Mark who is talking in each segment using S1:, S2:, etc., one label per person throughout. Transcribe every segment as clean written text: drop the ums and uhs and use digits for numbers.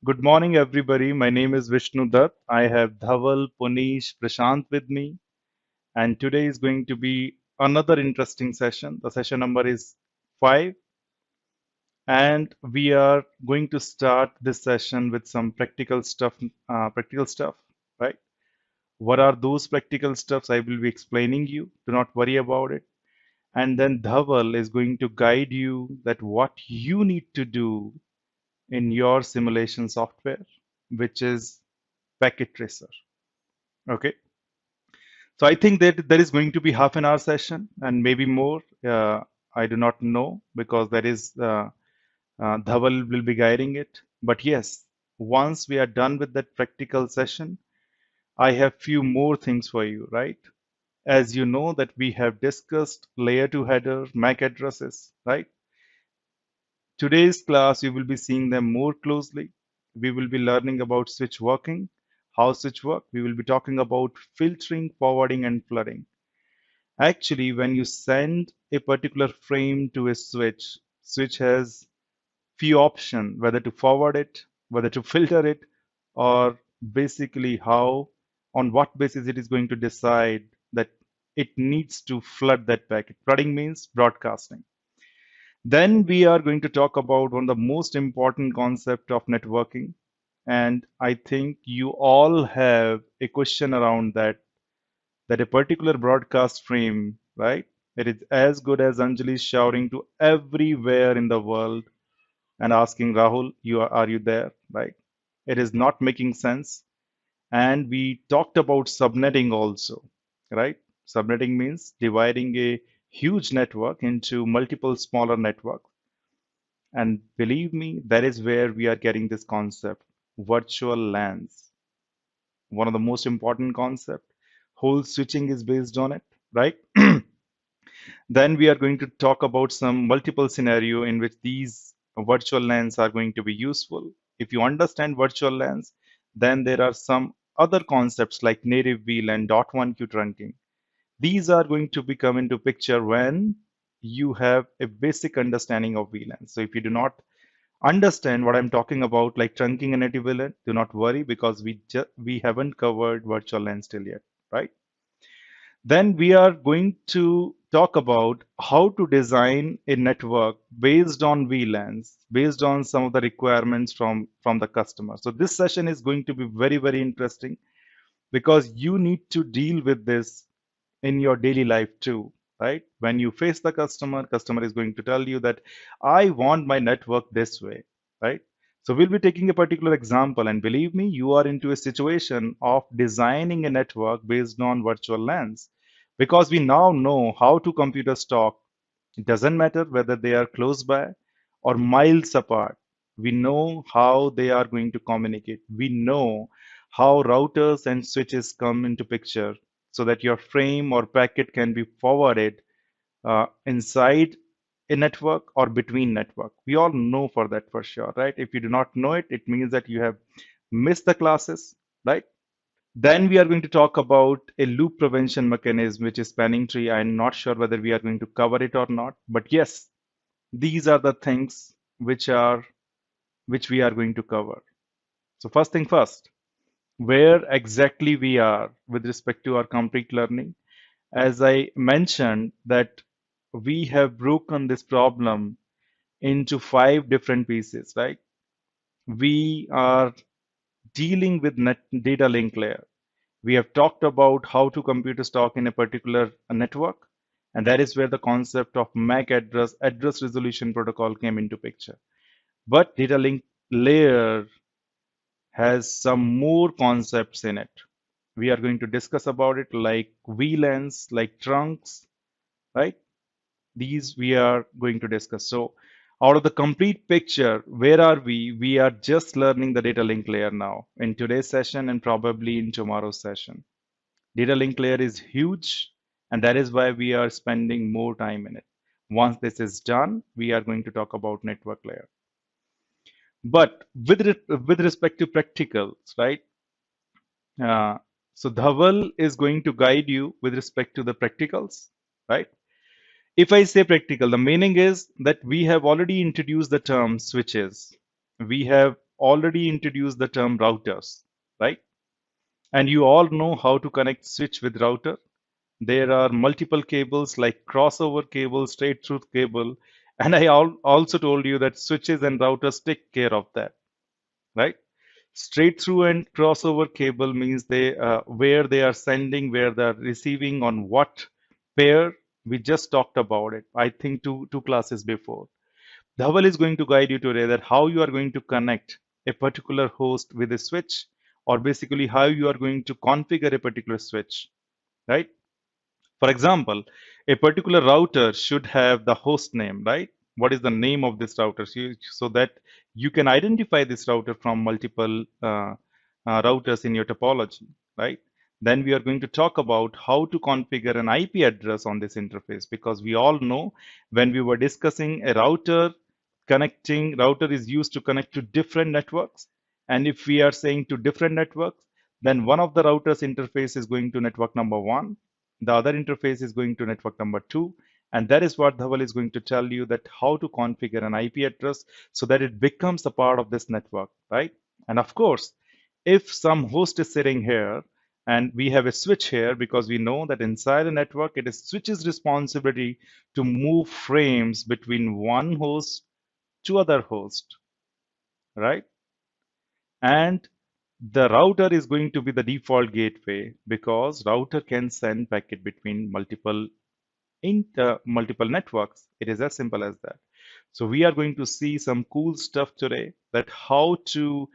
S1: Good morning, everybody. My name is Vishnu Dutt. I have Dhaval, Punish, Prashant with me, and today is going to be another interesting session. The session number is 5, and we are going to start this session with some practical stuff, right? What are those practical stuffs? I will be explaining you. Do not worry about it. And then Dhaval is going to guide you that what you need to do in your simulation software, which is Packet Tracer. Okay, so I think that there is going to be half an hour session and maybe more. I do not know because there is Dhaval will be guiding it. But yes, once we are done with that practical session, I have few more things for you, right? As you know that we have discussed layer 2 header MAC addresses, right? Today's class, you will be seeing them more closely. We will be learning about switch working, how switch work. We will be talking about filtering, forwarding, and flooding. Actually, when you send a particular frame to a switch, switch has few options whether to forward it, whether to filter it, or basically how, on what basis it is going to decide that it needs to flood that packet. Flooding means broadcasting. Then we are going to talk about one of the most important concept of networking. And I think you all have a question around that a particular broadcast frame, right? It is as good as Anjali shouting to everywhere in the world and asking Rahul, are you there? Right? It is not making sense. And we talked about subnetting also, right? Subnetting means dividing a huge network into multiple smaller networks. And believe me, that is where we are getting this concept, virtual LANs, one of the most important concept. Whole switching is based on it, right? Then we are going to talk about some multiple scenario in which these virtual LANs are going to be useful. If you understand virtual LANs, then there are some other concepts like native VLAN, .1Q trunking. These are going to be come into picture when you have a basic understanding of VLAN. So if you do not understand what I'm talking about, like trunking and native VLAN, do not worry because we haven't covered virtual LAN still yet, right? Then we are going to talk about how to design a network based on VLANs, based on some of the requirements from the customer. So this session is going to be very, very interesting because you need to deal with this in your daily life too, right? When you face the customer is going to tell you that I want my network this way, right? So we'll be taking a particular example, and believe me, you are into a situation of designing a network based on virtual LANs because we now know how to computers talk. It doesn't matter whether they are close by or miles apart. We know how they are going to communicate. We know how routers and switches come into picture so that your frame or packet can be forwarded inside a network or between network. We all know for that for sure, right? If you do not know it, it means that you have missed the classes, right? Then we are going to talk about a loop prevention mechanism, which is spanning tree. I'm not sure whether we are going to cover it or not, but yes, these are the things which we are going to cover. So first thing first, where exactly we are with respect to our complete learning. As I mentioned that we have broken this problem into 5 different pieces, right? We are dealing with data link layer. We have talked about how to computers talk in a particular network, and that is where the concept of MAC address resolution protocol came into picture. But data link layer has some more concepts in it. We are going to discuss about it like VLANs, like trunks, right? These we are going to discuss. So out of the complete picture, where are we? We are just learning the data link layer now in today's session and probably in tomorrow's session. Data link layer is huge, and that is why we are spending more time in it. Once this is done, we are going to talk about network layer. But with respect to practicals, right? Uh, so Dhaval is going to guide you with respect to the practicals, right? If I say practical, the meaning is that we have already introduced the term switches. We have already introduced the term routers, right? And you all know how to connect switch with router. There are multiple cables like crossover cable, straight through cable, and I also told you that switches and routers take care of that, right? Straight through and crossover cable means they where they are sending, where they are receiving, on what pair. We just talked about it, I think two classes before. Dhaval is going to guide you today that how you are going to connect a particular host with a switch, or basically how you are going to configure a particular switch, right? For example, a particular router should have the host name, right? What is the name of this router? So that you can identify this router from multiple routers in your topology, right? Then we are going to talk about how to configure an IP address on this interface, because we all know when we were discussing a router is used to connect to different networks. And if we are saying to different networks, then one of the routers interface is going to network number one, the other interface is going to network number two, and that is what Dhaval is going to tell you, that how to configure an IP address so that it becomes a part of this network, right? And of course, if some host is sitting here and we have a switch here, because we know that inside a network, it is switch's responsibility to move frames between one host to other host, right? And the router is going to be the default gateway, because router can send packet between multiple networks. It is as simple as that. So we are going to see some cool stuff today, that how to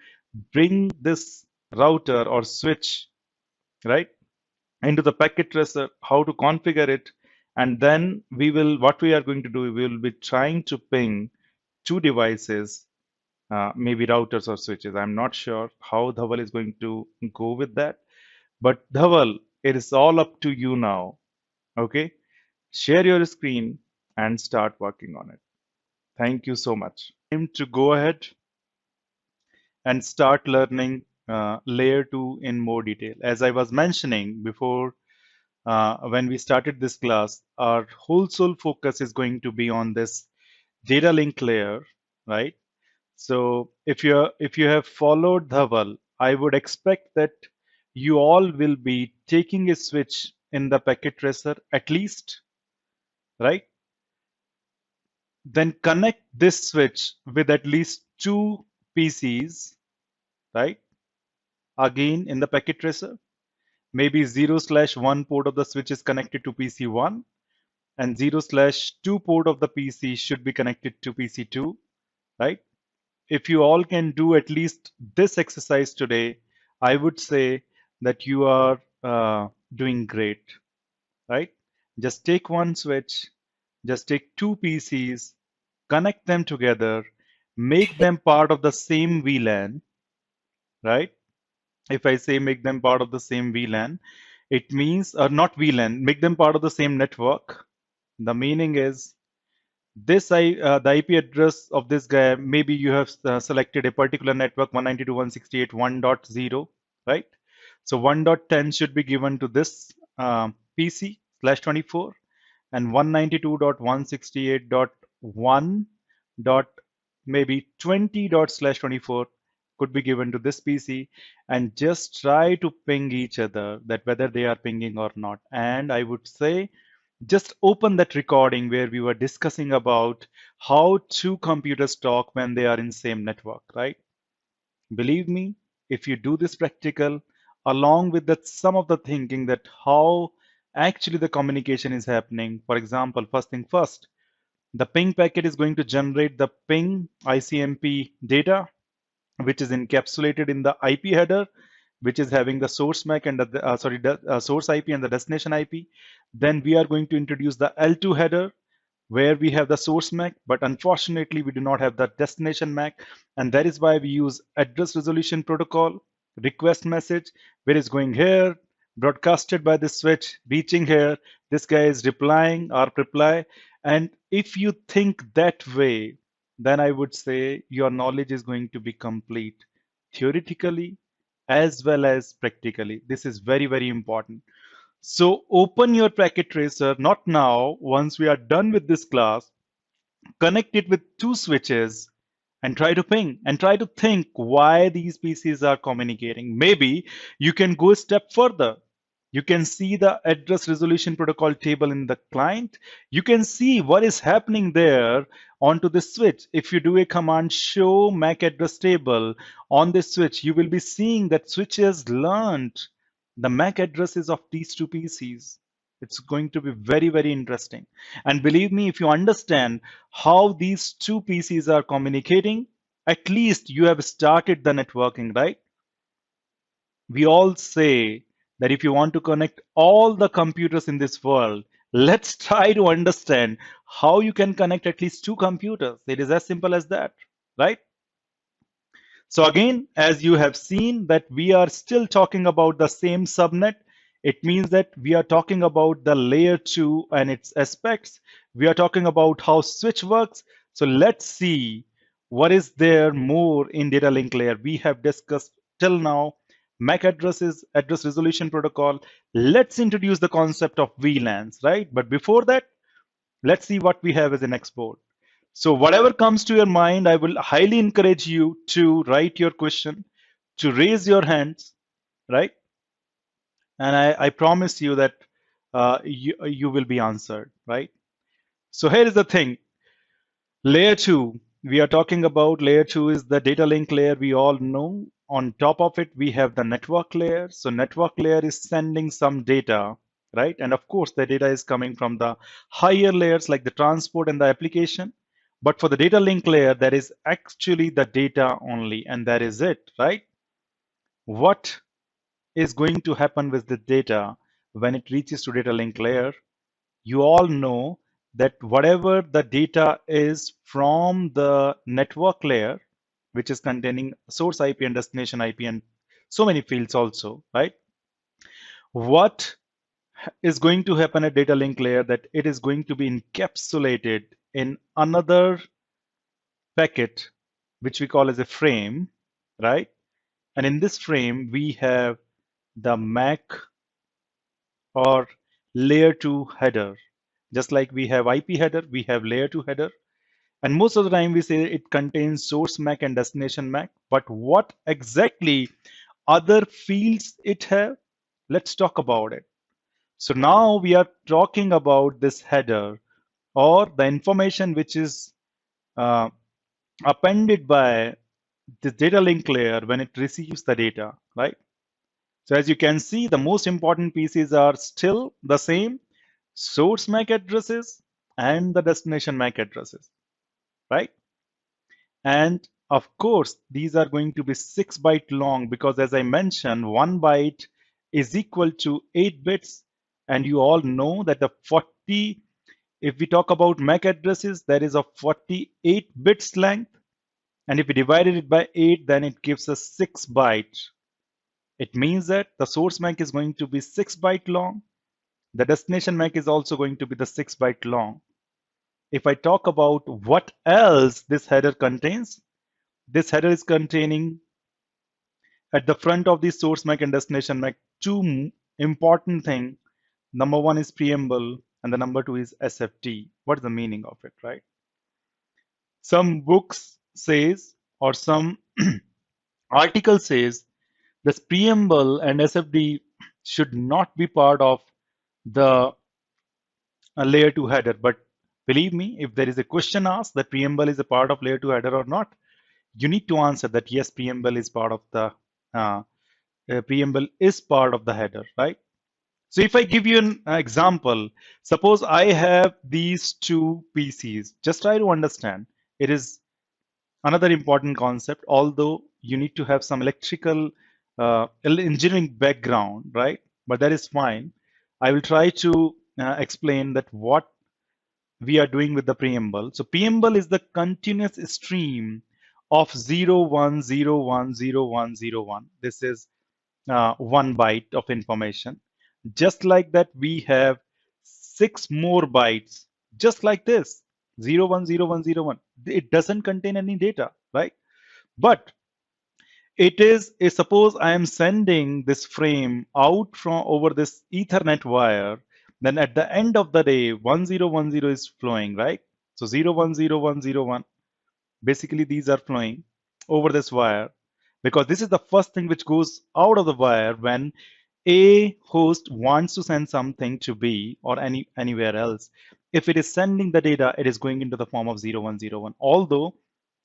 S1: bring this router or switch, right, into the packet tracer, how to configure it, and then what we are going to do, we will be trying to ping two devices, maybe routers or switches. I'm not sure how Dhaval is going to go with that, but Dhaval, it is all up to you now. Okay, share your screen and start working on it. Thank you so much. Time to go ahead and start learning layer 2 in more detail. As I was mentioning before, when we started this class, our whole sole focus is going to be on this data link layer, right? So if you have followed Dhaval, I would expect that you all will be taking a switch in the packet tracer at least, right? Then connect this switch with at least two PCs, right? Again, in the packet tracer, maybe 0/1 port of the switch is connected to PC1, and 0/2 port of the PC should be connected to PC2, right? If you all can do at least this exercise today, I would say that you are doing great, right? Just take one switch, just take two PCs, connect them together, make them part of the same VLAN, right? If I say make them part of the same VLAN, it means, or not VLAN, make them part of the same network. The meaning is the IP address of this guy, maybe you have selected a particular network 192.168.1.0, right? So 1.10 should be given to this PC/24, and 192.168.1 dot maybe 20./24 could be given to this PC, and just try to ping each other, that whether they are pinging or not. And I would say just open that recording where we were discussing about how two computers talk when they are in same network, right? Believe me, if you do this practical, along with that some of the thinking that how actually the communication is happening. For example, first thing first, the ping packet is going to generate the ping ICMP data, which is encapsulated in the IP header, which is having the source MAC and the source IP and the destination IP. Then we are going to introduce the L2 header, where we have the source MAC, but unfortunately we do not have the destination MAC, and that is why we use address resolution protocol request message, where it's going here, broadcasted by the switch, reaching here, this guy is replying or reply. And if you think that way, then I would say your knowledge is going to be complete theoretically as well as practically. This is very, very important. So open your packet tracer, not now, once we are done with this class, connect it with two switches, and try to ping and try to think why these PCs are communicating. Maybe you can go a step further. You can see the address resolution protocol table in the client. You can see what is happening there onto the switch. If you do a command show MAC address table on this switch, you will be seeing that switch has learned the MAC addresses of these two PCs. It's going to be very, very interesting. And believe me, if you understand how these two PCs are communicating, at least you have started the networking, right? We all say that if you want to connect all the computers in this world, let's try to understand how you can connect at least two computers. It is as simple as that, right? So again, as you have seen that we are still talking about the same subnet, it means that we are talking about the layer 2 and its aspects. We are talking about how switch works. So let's see what is there more in data link layer. We have discussed till now MAC addresses, address resolution protocol. Let's introduce the concept of VLANs, right? But before that, let's see what we have as an export. So whatever comes to your mind, I will highly encourage you to write your question, to raise your hands, right? And I promise you that you will be answered, right? So here is the thing. Layer 2, we are talking about layer 2 is the data link layer we all know. On top of it, we have the network layer. So network layer is sending some data, right? And of course, the data is coming from the higher layers like the transport and the application. But for the data link layer, that is actually the data only, and that is it, right? What is going to happen with the data when it reaches to data link layer? You all know that whatever the data is from the network layer, which is containing source IP and destination IP and so many fields also, right? What is going to happen at data link layer that it is going to be encapsulated in another packet, which we call as a frame, right? And in this frame, we have the MAC or layer 2 header. Just like we have IP header, we have layer 2 header. And most of the time we say it contains source MAC and destination MAC. But what exactly other fields it have? Let's talk about it. So now we are talking about this header or the information which is uh, appended by the data link layer when it receives the data, right? So as you can see, the most important pieces are still the same: source MAC addresses and the destination MAC addresses, right? And of course, these are going to be 6 byte long because as I mentioned, 1 byte is equal to 8 bits. And you all know that the 40, if we talk about MAC addresses, there is a 48 bits length. And if we divided it by 8, then it gives us 6 bytes. It means that the source MAC is going to be 6 byte long. The destination MAC is also going to be the 6 byte long. If I talk about what else this header contains, this header is containing at the front of the source MAC and destination MAC two important things. Number one is preamble and the number two is SFT. What is the meaning of it, right? Some books says or some article says this preamble and SFD should not be part of the layer 2 header. But believe me, if there is a question asked that preamble is a part of layer 2 header or not, you need to answer that yes, preamble is part of the preamble is part of the header, right? So if I give you an example, suppose I have these two PCs. Just try to understand. It is another important concept, although you need to have some electrical engineering background, right? But that is fine. I will try to explain that what we are doing with the preamble. So preamble is the continuous stream of 01010101. This is 1 byte of information. Just like that, we have 6 more bytes, just like this 010101. It doesn't contain any data, right? But it is a, suppose I am sending this frame out from over this Ethernet wire, then at the end of the day, 1010 is flowing, right? So 010101. Basically, these are flowing over this wire because this is the first thing which goes out of the wire when A host wants to send something to B or anywhere else. If it is sending the data, it is going into the form of 0101. Although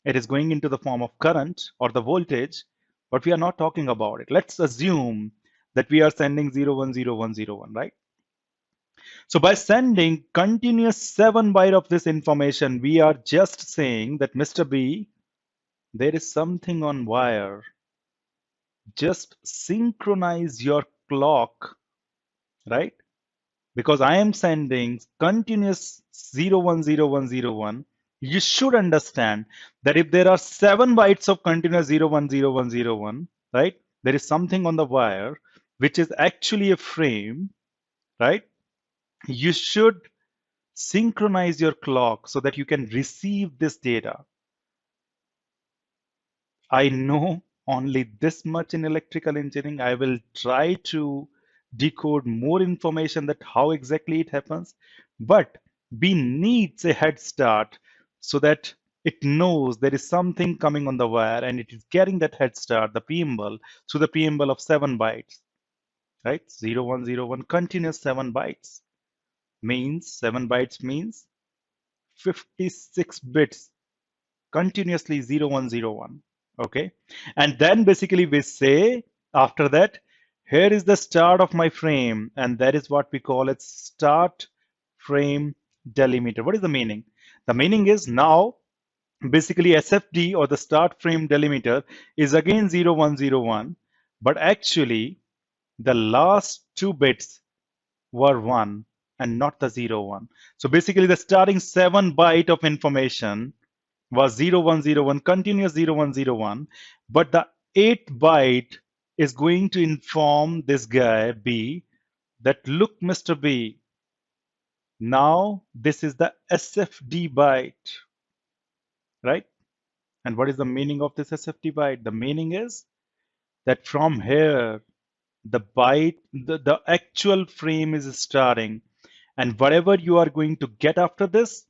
S1: it is going into the form of current or the voltage, but we are not talking about it. Let's assume that we are sending 010101, right? So by sending continuous 7 byte of this information, we are just saying that Mr. B, there is something on wire. Just synchronize your clock, right? Because I am sending continuous 010101, you should understand that if there are 7 bytes of continuous 010101, right, there is something on the wire which is actually a frame, right? You should synchronize your clock so that you can receive this data. I know only this much in electrical engineering. I will try to decode more information that how exactly it happens, but B needs a head start so that it knows there is something coming on the wire and it is carrying that head start, the preamble, through the preamble of 7 bytes, right? 0101 continuous 7 bytes means 7 bytes means 56 bits continuously 0101. Okay, and then basically we say after that, here is the start of my frame, and that is what we call it start frame delimiter. What is the meaning? The meaning is now basically SFD or the start frame delimiter is again 0101, but actually the last two bits were 1 and not the 01. So basically the starting 7 byte of information was 0101, continuous 0101, but the 8th byte is going to inform this guy B that look, Mr. B, now this is the SFD byte, right? And what is the meaning of this SFD byte? The meaning is that from here, the byte, the actual frame is starting, and whatever you are going to get after this,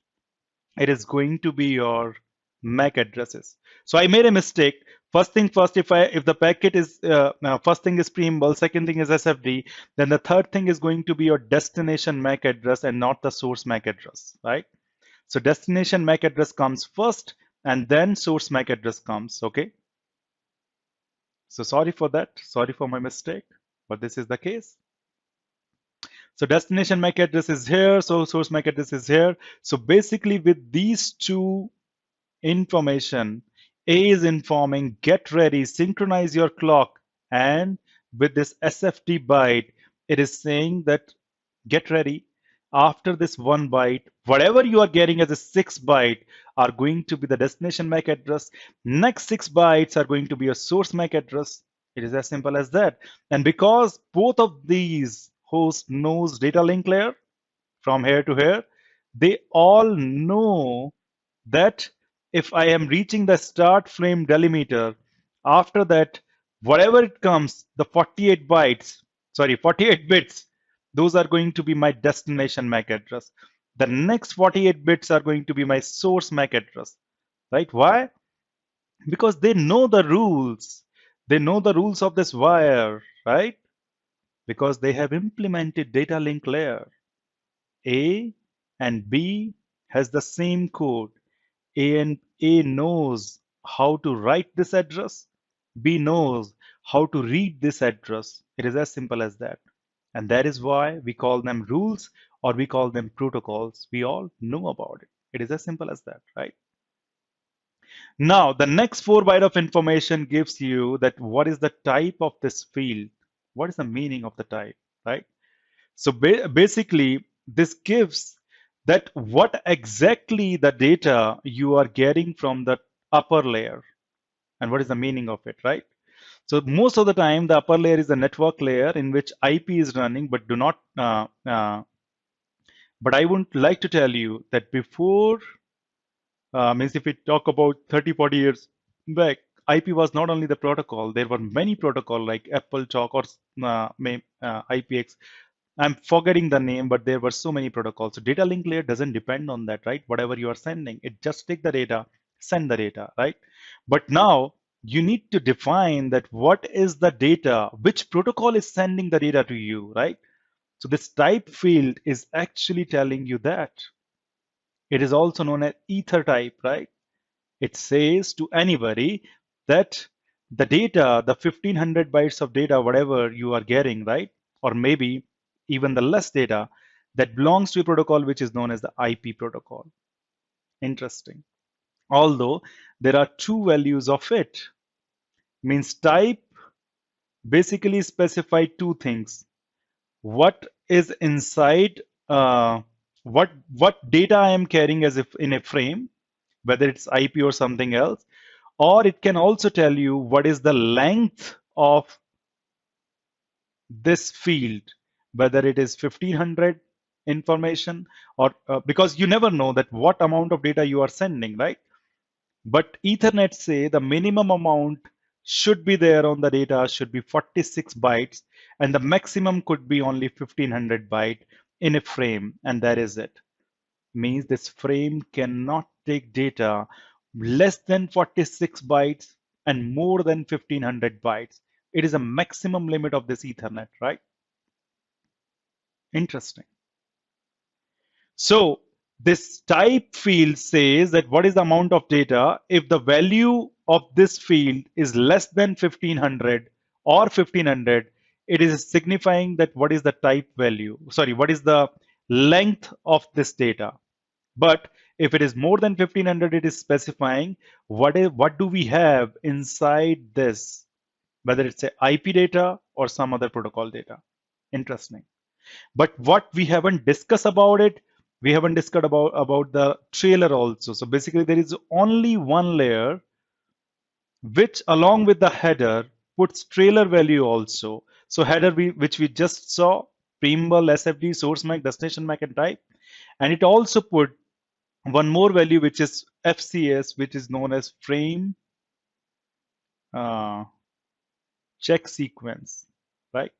S1: it is going to be your MAC addresses. So I made a mistake. First thing first, if the packet is first thing is preamble, second thing is SFD, then the third thing is going to be your destination MAC address and not the source MAC address, right? So destination MAC address comes first, and then source MAC address comes. Okay. So sorry for that. Sorry for my mistake, but this is the case. So destination MAC address is here. So source MAC address is here. So basically, with these two information, A is informing, get ready, synchronize your clock, and with this SFT byte, it is saying that get ready. After this 1 byte, whatever you are getting as a 6 byte are going to be the destination MAC address. Next 6 bytes are going to be a source MAC address. It is as simple as that. And because both of these hosts knows data link layer from here to here, they all know that if I am reaching the start frame delimiter, after that, whatever it comes, the 48 bytes, sorry, 48 bits, those are going to be my destination MAC address. The next 48 bits are going to be my source MAC address, right? Why? Because they know the rules. They know the rules of this wire, right? Because they have implemented data link layer. A and B has the same code. A knows how to write this address. B knows how to read this address. It is as simple as that. And that is why we call them rules or we call them protocols. We all know about it. It is as simple as that, right? Now, the next 4 byte of information gives you that what is the type of this field? What is the meaning of the type, right? So basically, this gives that what exactly the data you are getting from the upper layer and what is the meaning of it, right? So most of the time, the upper layer is the network layer in which IP is running, but do not. But I would like to tell you that before, means if we talk about 30, 40 years back, IP was not only the protocol. There were many protocol like Apple Talk or IPX. I'm forgetting the name, but there were so many protocols. So data link layer doesn't depend on that, right? Whatever you are sending, it just take the data, send the data, right? But now you need to define that what is the data, which protocol is sending the data to you, right? So this type field is actually telling you that. It is also known as ether type, right? It says to anybody that the data, the 1500 bytes of data, whatever you are getting, right? Or maybe even the less data that belongs to a protocol which is known as the IP protocol. Interesting. Although there are two values of it, means type basically specify two things. What is inside, what data I am carrying as if in a frame, whether it's IP or something else, or it can also tell you what is the length of this field, whether it is 1500 information or because you never know that what amount of data you are sending, right? But Ethernet say the minimum amount should be there on the data should be 46 bytes and the maximum could be only 1500 byte in a frame, and that is it. Means this frame cannot take data less than 46 bytes and more than 1500 bytes. It is a maximum limit of this Ethernet, right? Interesting. So this type field says that what is the amount of data if the value of this field is less than 1500 or 1500, it is signifying that what is the type value, sorry, what is the length of this data. But if it is more than 1500, it is specifying what do we have inside this, whether it's a IP data or some other protocol data. Interesting. But what we haven't discussed about it, we haven't discussed about the trailer also. So basically there is only one layer which along with the header puts trailer value also. So header which we just saw, preamble, SFD, source MAC, destination MAC and type. And it also put one more value which is FCS, which is known as frame uh, check sequence, right?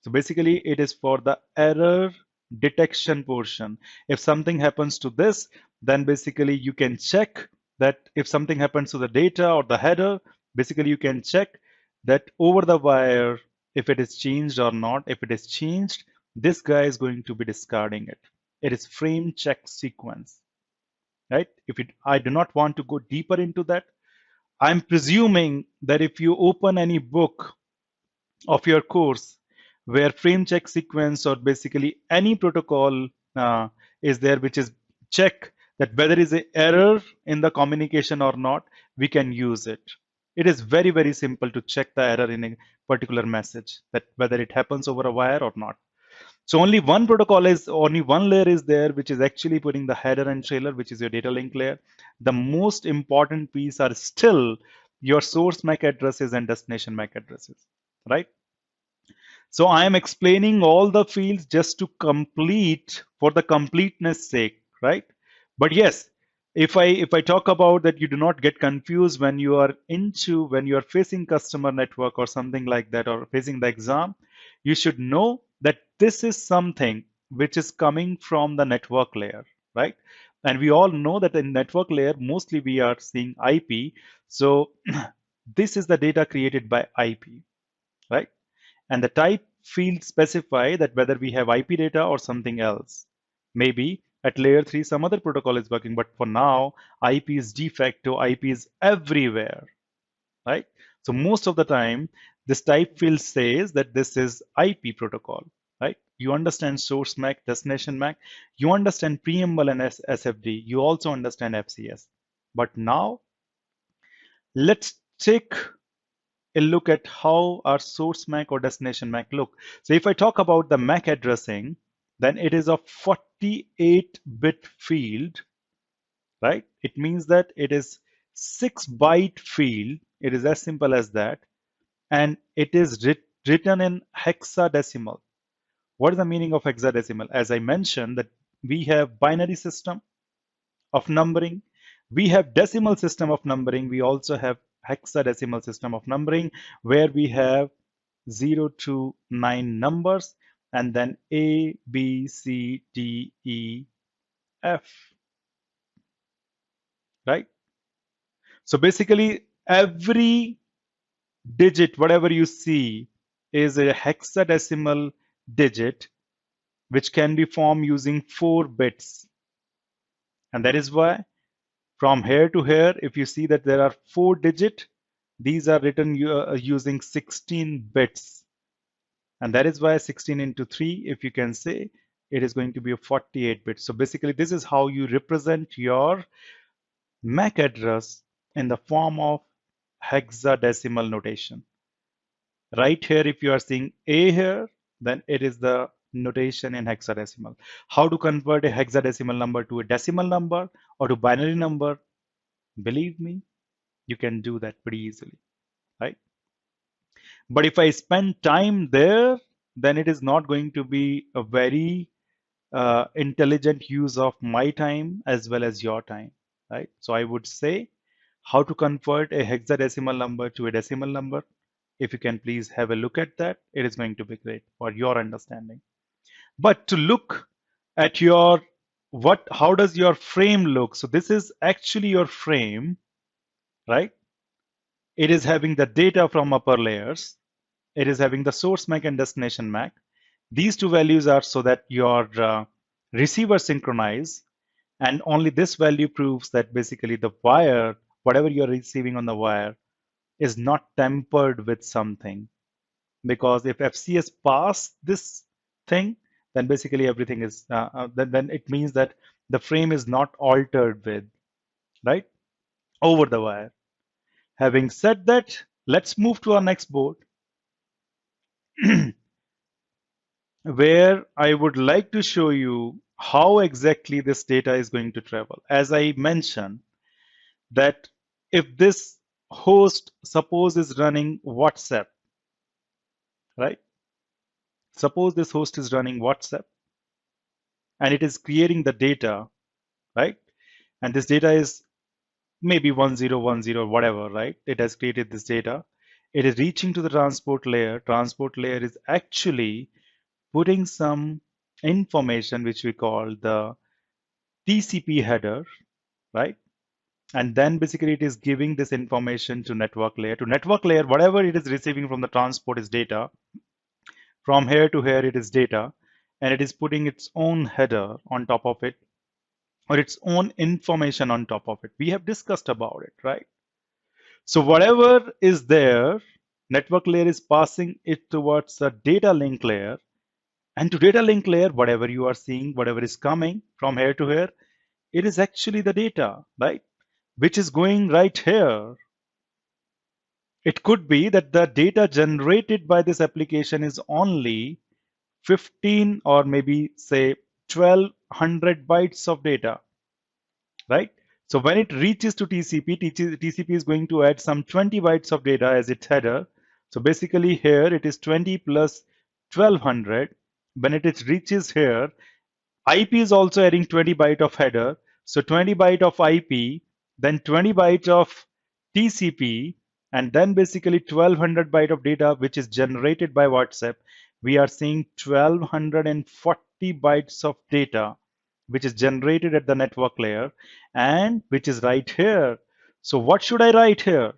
S1: So basically it is for the error detection portion. If something happens to this, then basically you can check that if something happens to the data or the header, basically you can check that over the wire if it is changed or not. If it is changed, this guy is going to be discarding it. It is frame check sequence, right? I do not want to go deeper into that. I'm presuming that if you open any book of your course where frame check sequence or basically any protocol is there which is check that whether is a error in the communication or not, we can use it. It is very, very simple to check the error in a particular message, that whether it happens over a wire or not. So only one layer is there, which is actually putting the header and trailer, which is your data link layer. The most important piece are still your source MAC addresses and destination MAC addresses, right? So I am explaining all the fields just to complete for the completeness sake, right? But yes, if I talk about that, you do not get confused when you are facing customer network or something like that, or facing the exam, you should know that this is something which is coming from the network layer, right? And we all know that in network layer, mostly we are seeing IP. So this is the data created by IP, right? And the type field specify that whether we have IP data or something else. Maybe at layer 3 some other protocol is working, but for now IP is de facto, IP is everywhere, right? So most of the time this type field says that this is IP protocol, right? You understand source MAC, destination MAC, you understand preamble and SFD, you also understand FCS. But now let's take a look at how our source MAC or destination MAC look. So if I talk about the MAC addressing, then it is a 48-bit field, right? It means that it is 6-byte field. It is as simple as that. And it is written in hexadecimal. What is the meaning of hexadecimal? As I mentioned, that we have binary system of numbering. We have decimal system of numbering. We also have hexadecimal system of numbering where we have 0 to 9 numbers and then A, B, C, D, E, F, right? So basically, every digit, whatever you see, is a hexadecimal digit which can be formed using 4 bits. And that is why from here to here, if you see that there are 4 digits, these are written using 16 bits. And that is why 16 into 3, if you can say, it is going to be a 48 bit. So basically, this is how you represent your MAC address in the form of hexadecimal notation. Right here, if you are seeing A here, then it is the notation in hexadecimal. How to convert a hexadecimal number to a decimal number or to binary number? Believe me, you can do that pretty easily, right? But if I spend time there, then it is not going to be a very intelligent use of my time as well as your time, right? So I would say how to convert a hexadecimal number to a decimal number. If you can please have a look at that, it is going to be great for your understanding. But to look at your how does your frame look? So this is actually your frame, right? It is having the data from upper layers. It is having the source MAC and destination MAC. These two values are so that your receiver synchronize, and only this value proves that basically the wire, whatever you're receiving on the wire, is not tampered with something. Because if FCS pass this thing, then basically everything is, then it means that the frame is not altered with, right, over the wire. Having said that, let's move to our next board where I would like to show you how exactly this data is going to travel. As I mentioned, that if this host, suppose, is running WhatsApp, right? Suppose this host is running WhatsApp and it is creating the data, right? And this data is maybe 1010, whatever, right? It has created this data. It is reaching to the transport layer. Transport layer is actually putting some information which we call the TCP header, right? And then basically it is giving this information to network layer. To network layer, whatever it is receiving from the transport is data. From here to here, it is data, and it is putting its own header on top of it, or its own information on top of it. We have discussed about it, right? So whatever is there, network layer is passing it towards a data link layer. And to data link layer, whatever you are seeing, whatever is coming from here to here, it is actually the data, right? Which is going right here. It could be that the data generated by this application is only 15 or maybe say 1200 bytes of data, right? So when it reaches to TCP, TCP is going to add some 20 bytes of data as its header. So basically here it is 20 plus 1200. When it reaches here, IP is also adding 20 byte of header. So 20 byte of IP, then 20 byte of TCP, and then basically 1200 byte of data, which is generated by WhatsApp. We are seeing 1240 bytes of data, which is generated at the network layer and which is right here. So what should I write here?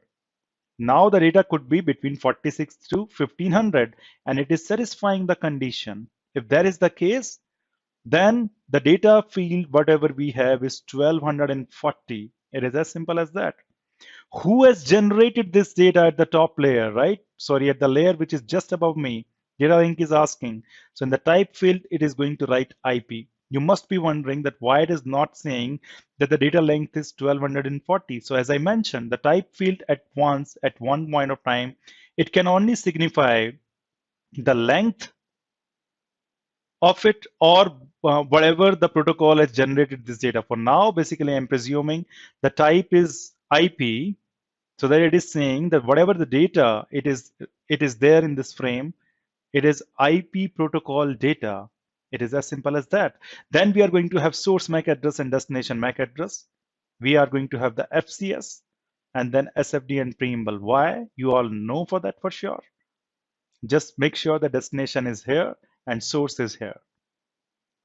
S1: Now the data could be between 46 to 1500, and it is satisfying the condition. If that is the case, then the data field, whatever we have, is 1240. It is as simple as that. Who has generated this data at the top layer, right? Sorry, at the layer which is just above me. Data link is asking. So in the type field, it is going to write IP. You must be wondering that why it is not saying that the data length is 1240. So as I mentioned, the type field at one point of time, it can only signify the length of it or whatever the protocol has generated this data. For now, basically, I'm presuming the type is IP, so that it is saying that whatever the data it is there in this frame, it is IP protocol data. It is as simple as that. Then we are going to have source MAC address and destination MAC address. We are going to have the FCS and then SFD and preamble. Why? You all know for that for sure. Just make sure the destination is here and source is here,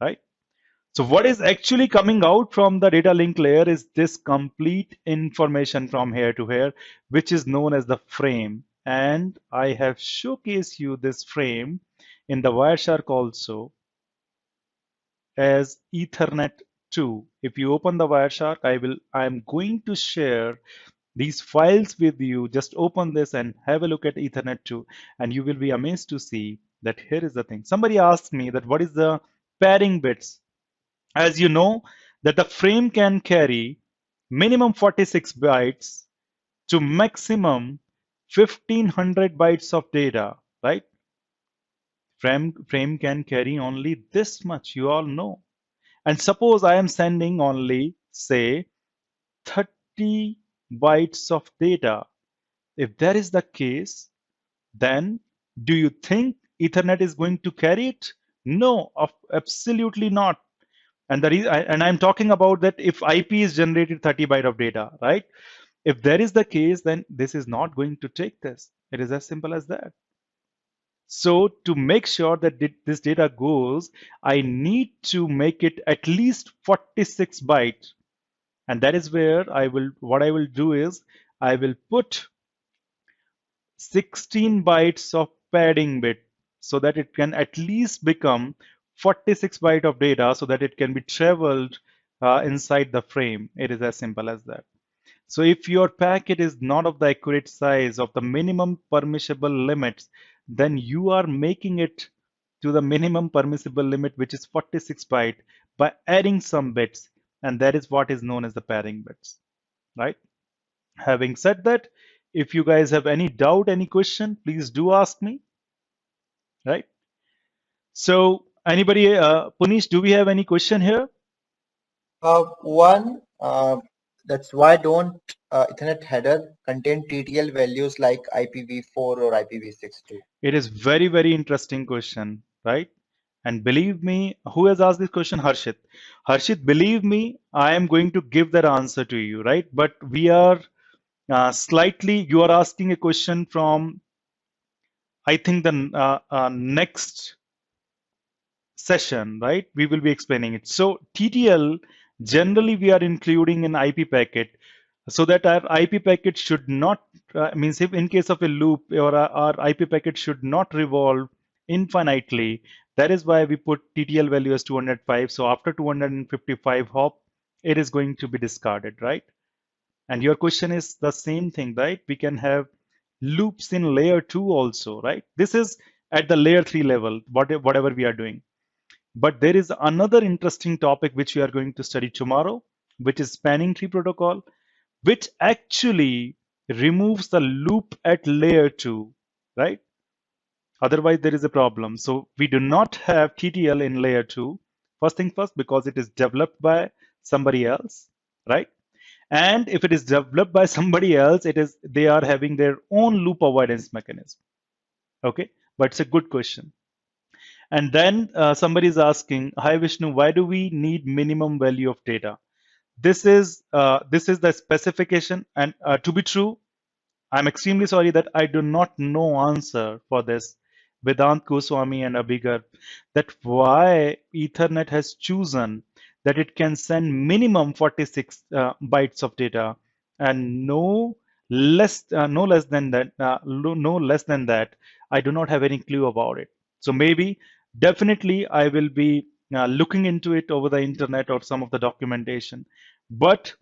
S1: right? So what is actually coming out from the data link layer is this complete information from here to here, which is known as the frame. And I have showcased you this frame in the Wireshark also as Ethernet 2. If you open the Wireshark, I am going to share these files with you. Just open this and have a look at Ethernet 2, and you will be amazed to see that here is the thing. Somebody asked me that what is the pairing bits. As you know, that the frame can carry minimum 46 bytes to maximum 1500 bytes of data, right? Frame can carry only this much, you all know. And suppose I am sending only, say, 30 bytes of data. If that is the case, then do you think Ethernet is going to carry it? No, absolutely not. And I'm talking about that if IP is generated 30 byte of data, right? If that is the case, then this is not going to take this. It is as simple as that. So to make sure that this data goes, I need to make it at least 46 bytes. And that is where what I will do is I will put 16 bytes of padding bit so that it can at least become 46 byte of data so that it can be traveled inside the frame. It is as simple as that. So if your packet is not of the accurate size of the minimum permissible limits, then you are making it to the minimum permissible limit, which is 46 byte, by adding some bits, and that is what is known as the pairing bits, right? Having said that, if you guys have any doubt, any question, please do ask me, right? So anybody, Punish, do we have any question here?
S2: One, that's why don't Ethernet header contain TTL values like IPv4 or IPv6 too?
S1: It is very, very interesting question, right? And believe me, who has asked this question? Harshit. Harshit, believe me, I am going to give that answer to you, right? But we are you are asking a question from, I think, the next session, right? We will be explaining it. So TTL, generally we are including an IP packet so that our IP packet should not, means if in case of a loop or our IP packet should not revolve infinitely. That is why we put TTL value as 205. So after 255 hop, it is going to be discarded, right? And your question is the same thing, right? We can have loops in layer 2 also, right? This is at the layer 3 level, whatever we are doing. But there is another interesting topic which we are going to study tomorrow, which is spanning tree protocol, which actually removes the loop at layer 2, right? Otherwise, there is a problem. So we do not have TTL in layer 2. First thing first, because it is developed by somebody else, right? And if it is developed by somebody else, they are having their own loop avoidance mechanism. Okay, but it's a good question. And then somebody is asking, "Hi Vishnu, why do we need minimum value of data?" This is the specification, and to be true, I'm extremely sorry that I do not know answer for this. Vedant Goswami and Abhigar, that why Ethernet has chosen that it can send minimum 46 bytes of data and no less than that, no less than that. I do not have any clue about it. So maybe definitely I will be looking into it over the internet or some of the documentation. But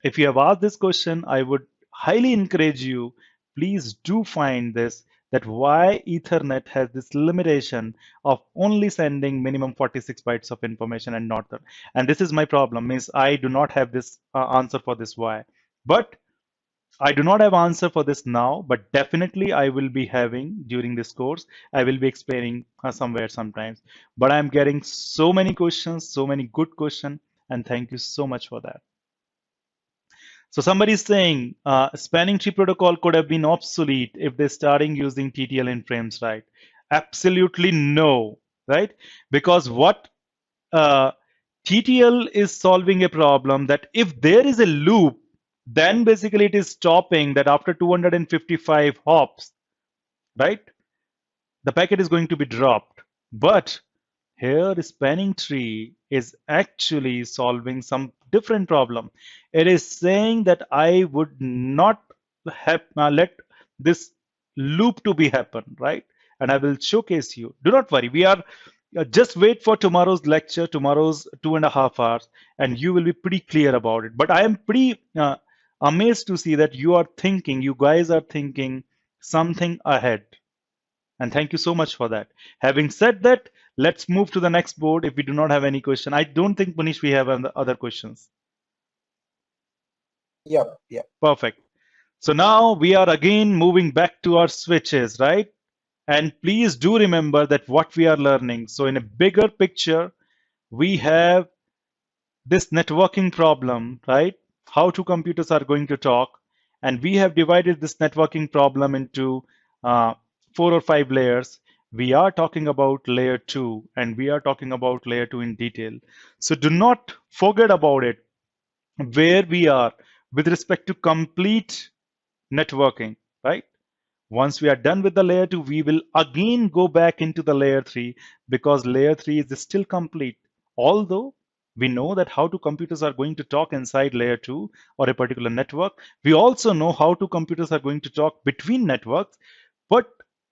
S1: if you have asked this question, I would highly encourage you, please do find this, that why Ethernet has this limitation of only sending minimum 46 bytes of information and not the, and this is my problem, means I do not have this answer for this why. But I do not have answer for this now, but definitely I will be having during this course. I will be explaining somewhere sometimes. But I'm getting so many questions, so many good questions, and thank you so much for that. So somebody is saying spanning tree protocol could have been obsolete if they starting using TTL in frames, right? Absolutely no, right? Because what uh, TTL is solving a problem that if there is a loop, then basically it is stopping that after 255 hops, right? The packet is going to be dropped. But Here, spanning tree is actually solving some different problem. It is saying that I would not have let this loop to be happen, right? And I will showcase you. Do not worry. We are just wait for tomorrow's lecture, tomorrow's 2.5 hours, and you will be pretty clear about it. But I am pretty amazed to see that you guys are thinking something ahead. And thank you so much for that. Having said that, let's move to the next board if we do not have any question. I don't think, Manish, we have other questions.
S2: Yep, yep.
S1: Perfect. So now we are again moving back to our switches, right? And please do remember that what we are learning. So in a bigger picture, we have this networking problem, right? How two computers are going to talk. And we have divided this networking problem into uh, 4 or 5 layers. We are talking about layer 2 and we are talking about layer 2 in detail. So do not forget about it, where we are with respect to complete networking, right? Once we are done with the layer 2, we will again go back into the layer 3 because layer 3 is still complete. Although we know that how two computers are going to talk inside layer 2 or a particular network, we also know how two computers are going to talk between networks. But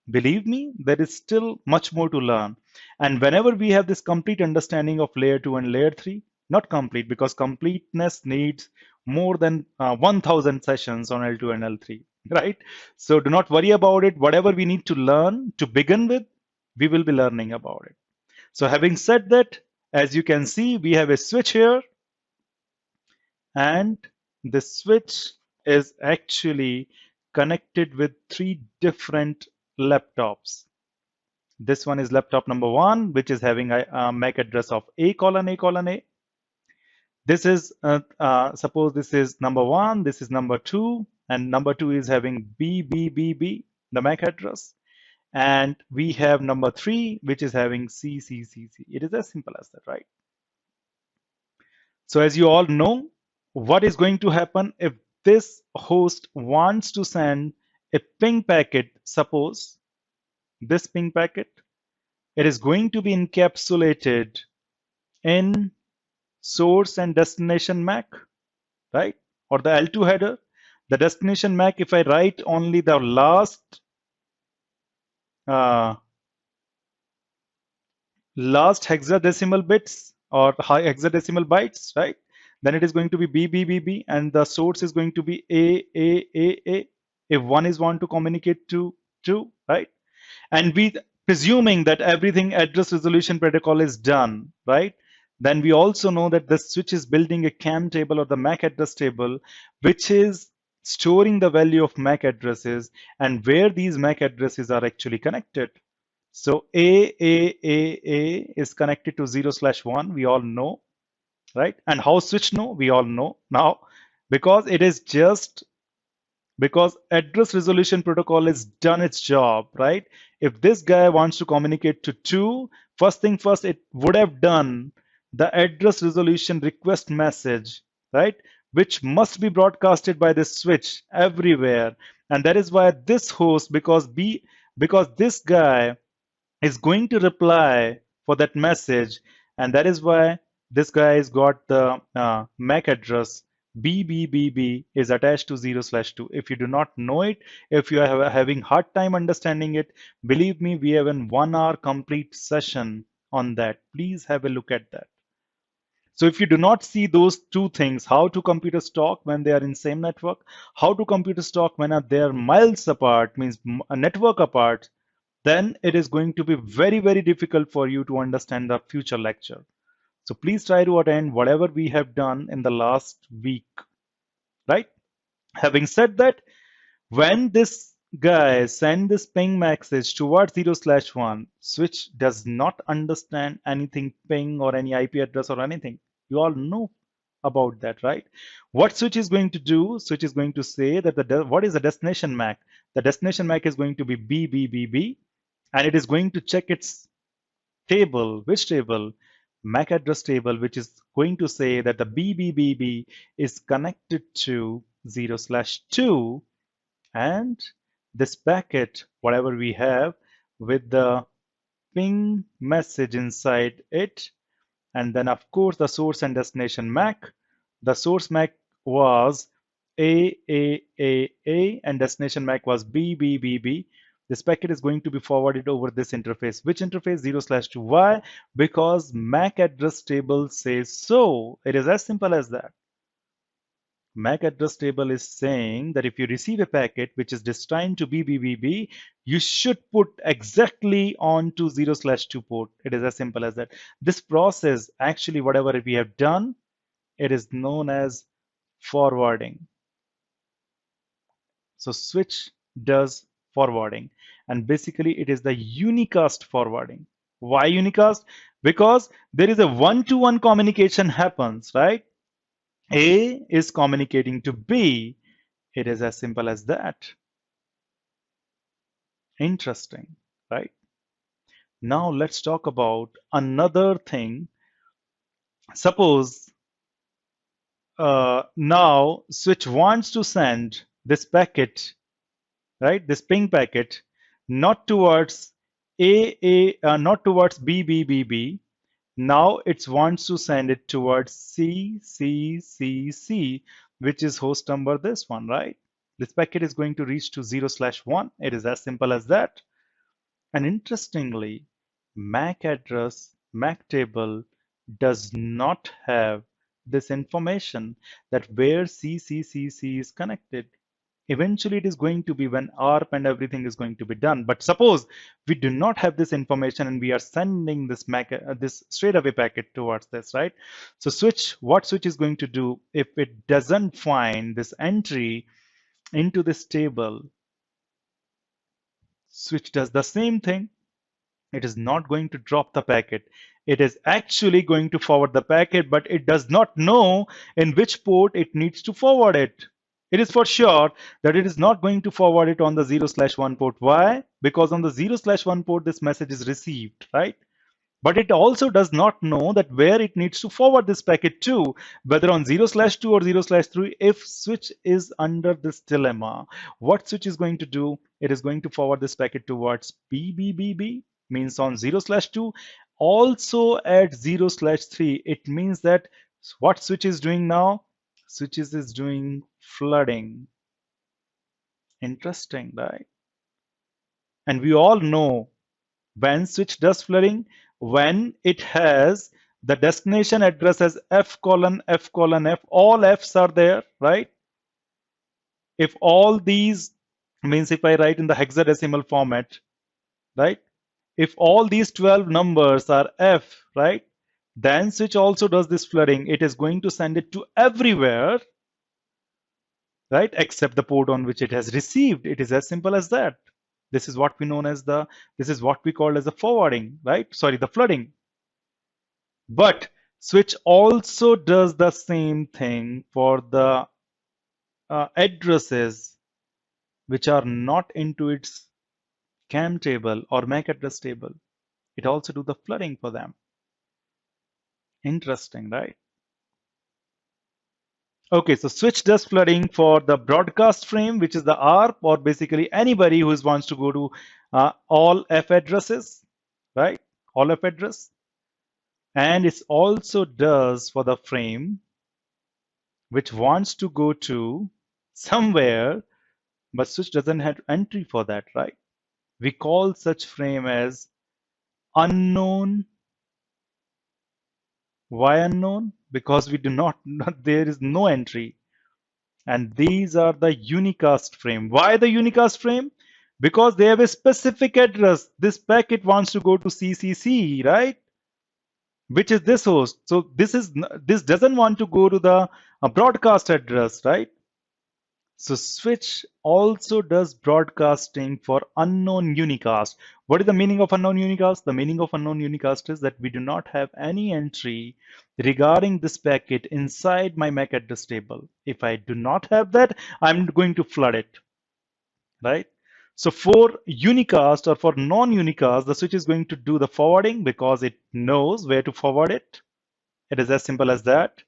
S1: believe me, there is still much more to learn. And whenever we have this complete understanding of layer 2 and layer 3, not complete because completeness needs more than 1000 sessions on L2 and L3, right? So do not worry about it. Whatever we need to learn to begin with, we will be learning about it. So having said that, as you can see, we have a switch here, and the switch is actually connected with 3 different laptops. This one is laptop number 1, which is having a MAC address of A:(A:)A. This is, suppose this is number 1, this is number 2, and number 2 is having BBBB, the MAC address. And we have number 3, which is having CCCC. It is as simple as that, right? So as you all know, what is going to happen if this host wants to send a ping packet, suppose this ping packet, it is going to be encapsulated in source and destination MAC, right? Or the L2 header. The destination MAC, if I write only the uh, last hexadecimal bits or hexadecimal bytes, right? Then it is going to be BBBB and the source is going to be A. If one is want to communicate to two, right? And we presuming that everything address resolution protocol is done, right? Then we also know that the switch is building a CAM table or the MAC address table, which is storing the value of MAC addresses and where these MAC addresses are actually connected. So A is connected to 0/1. We all know, right? And how switch know? We all know now because it is just because address resolution protocol is done its job, right? If this guy wants to communicate to two, first thing first, it would have done the address resolution request message, right? Which must be broadcasted by this switch everywhere. And that is why this host, because this guy is going to reply for that message, and that is why this guy has got the MAC address BBBB is attached to 0/2. If you do not know it, if you are having hard time understanding it, believe me, we have a 1 hour complete session on that. Please have a look at that. So if you do not see those two things, how two computers talk when they are in same network, how two computers talk when they are miles apart, means a network apart, then it is going to be very, very difficult for you to understand the future lecture. So please try to attend whatever we have done in the last week, right? Having said that, when this guy send this ping message towards 0/1, switch does not understand anything ping or any IP address or anything. You all know about that, right? What switch is going to do? Switch is going to say that what is the destination MAC? The destination MAC is going to be BBBB, and it is going to check its table. Which table? MAC address table, which is going to say that the BBBB is connected to 0/2, and this packet, whatever we have with the ping message inside it. And then, of course, the source and destination MAC. The source MAC was A, and destination MAC was B. This packet is going to be forwarded over this interface. Which interface? 0/2. Why? Because MAC address table says so. It is as simple as that. MAC address table is saying that if you receive a packet which is destined to B, you should put exactly onto 0/2 port. It is as simple as that. This process, actually, whatever we have done, it is known as forwarding. So switch does forwarding, and basically it is the unicast forwarding. Why unicast? Because there is a one-to-one communication happens, right? A is communicating to B. It is as simple as that. Interesting, right? Now let's talk about another thing. Suppose now switch wants to send this packet, right? This ping packet, not towards not towards B. Now it wants to send it towards C, which is host number this one, right? This packet is going to reach to 0/1. It is as simple as that. And interestingly, MAC address, MAC table does not have this information that where C is connected. Eventually, it is going to be when ARP and everything is going to be done. But suppose we do not have this information and we are sending this MAC, this straight away packet towards this, right? So what switch is going to do if it doesn't find this entry into this table? Switch does the same thing. It is not going to drop the packet. It is actually going to forward the packet, but it does not know in which port it needs to forward it. It is for sure that it is not going to forward it on the 0/1 port. Why? Because on the 0/1 port, this message is received, right? But it also does not know that where it needs to forward this packet to, whether on 0/2 or 0/3. If switch is under this dilemma, what switch is going to do? It is going to forward this packet towards B, means on 0/2. Also at 0/3, it means that what switch is doing now? Switches is doing flooding. Interesting, right? And we all know when switch does flooding, when it has the destination address as F:(F:(F), all F's are there, right? If all these, means if I write in the hexadecimal format, right? If all these 12 numbers are F, right? Then switch also does this flooding. It is going to send it to everywhere, right? Except the port on which it has received. It is as simple as that. This is what we known as this is what we call as the forwarding, right? Sorry, the flooding. But switch also does the same thing for the addresses which are not into its CAM table or MAC address table. It also do the flooding for them. Interesting, right? Okay, so switch does flooding for the broadcast frame, which is the ARP, or basically anybody who wants to go to all F addresses, right? All F address. And it also does for the frame which wants to go to somewhere, but switch doesn't have entry for that, right? We call such frame as unknown. Why unknown? Because we do not, there is no entry. And these are the unicast frame. Why the unicast frame? Because they have a specific address. This packet wants to go to CCC, right? Which is this host. So this doesn't want to go to the broadcast address, right? So switch also does broadcasting for unknown unicast. What is the meaning of unknown unicast? The meaning of unknown unicast is that we do not have any entry regarding this packet inside my MAC address table. If I do not have that, I'm going to flood it, right? So for unicast or for non-unicast, the switch is going to do the forwarding because it knows where to forward it. It is as simple as that.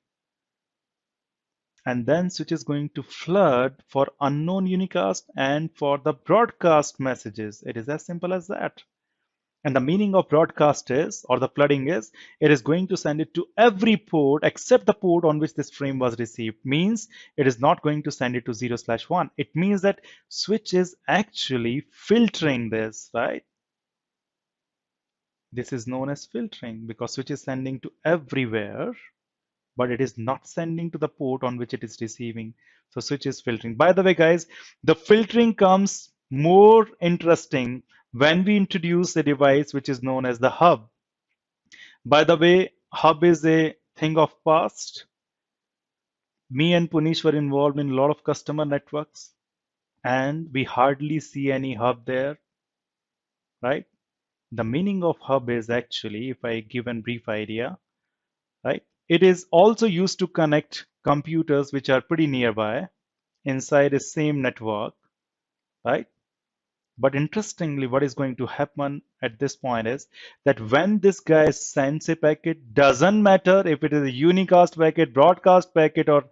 S1: And then switch is going to flood for unknown unicast and for the broadcast messages. It is as simple as that. And the meaning of broadcast is, or the flooding is, it is going to send it to every port except the port on which this frame was received. Means it is not going to send it to 0/1. It means that switch is actually filtering this, right? This is known as filtering because switch is sending to everywhere, but it is not sending to the port on which it is receiving. So switch is filtering. By the way, guys, the filtering comes more interesting when we introduce a device which is known as the hub. By the way, hub is a thing of past. Me and Punish were involved in a lot of customer networks, and we hardly see any hub there, right? The meaning of hub is actually, if I give a brief idea, right? It is also used to connect computers which are pretty nearby inside the same network, right? But interestingly, what is going to happen at this point is that when this guy sends a packet, doesn't matter if it is a unicast packet, broadcast packet, or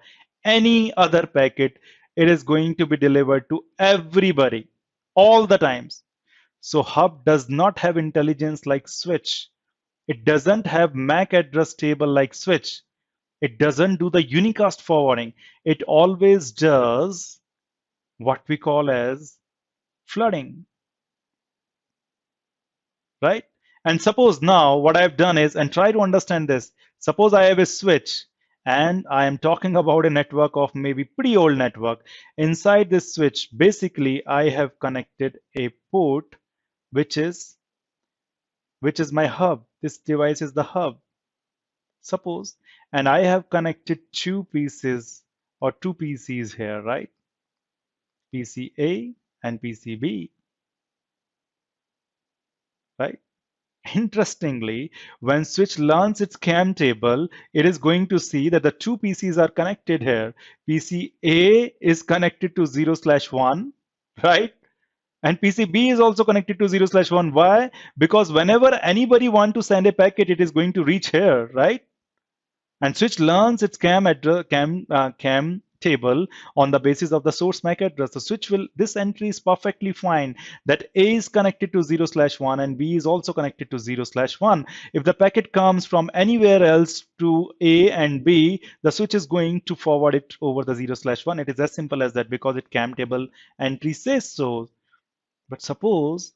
S1: any other packet, it is going to be delivered to everybody all the times. So hub does not have intelligence like switch. It doesn't have MAC address table like switch. It doesn't do the unicast forwarding. It always does what we call as flooding, right? And suppose now what I've done is, and try to understand this, suppose I have a switch and I am talking about a network of maybe pretty old network. Inside this switch, basically I have connected a port which is my hub. This device is the hub, suppose, and I have connected two pieces or two PCs here, right? PC A and PC B, right? Interestingly, when switch learns its CAM table, it is going to see that the two PCs are connected here. PC A is connected to 0/1, right? And PC B is also connected to 0/1. Why? Because whenever anybody want to send a packet, it is going to reach here, right? And switch learns its CAM address, CAM table on the basis of the source MAC address. The switch will, this entry is perfectly fine that A is connected to 0/1 and B is also connected to 0/1. If the packet comes from anywhere else to A and B, the switch is going to forward it over the 0/1. It is as simple as that because it CAM table entry says so. But suppose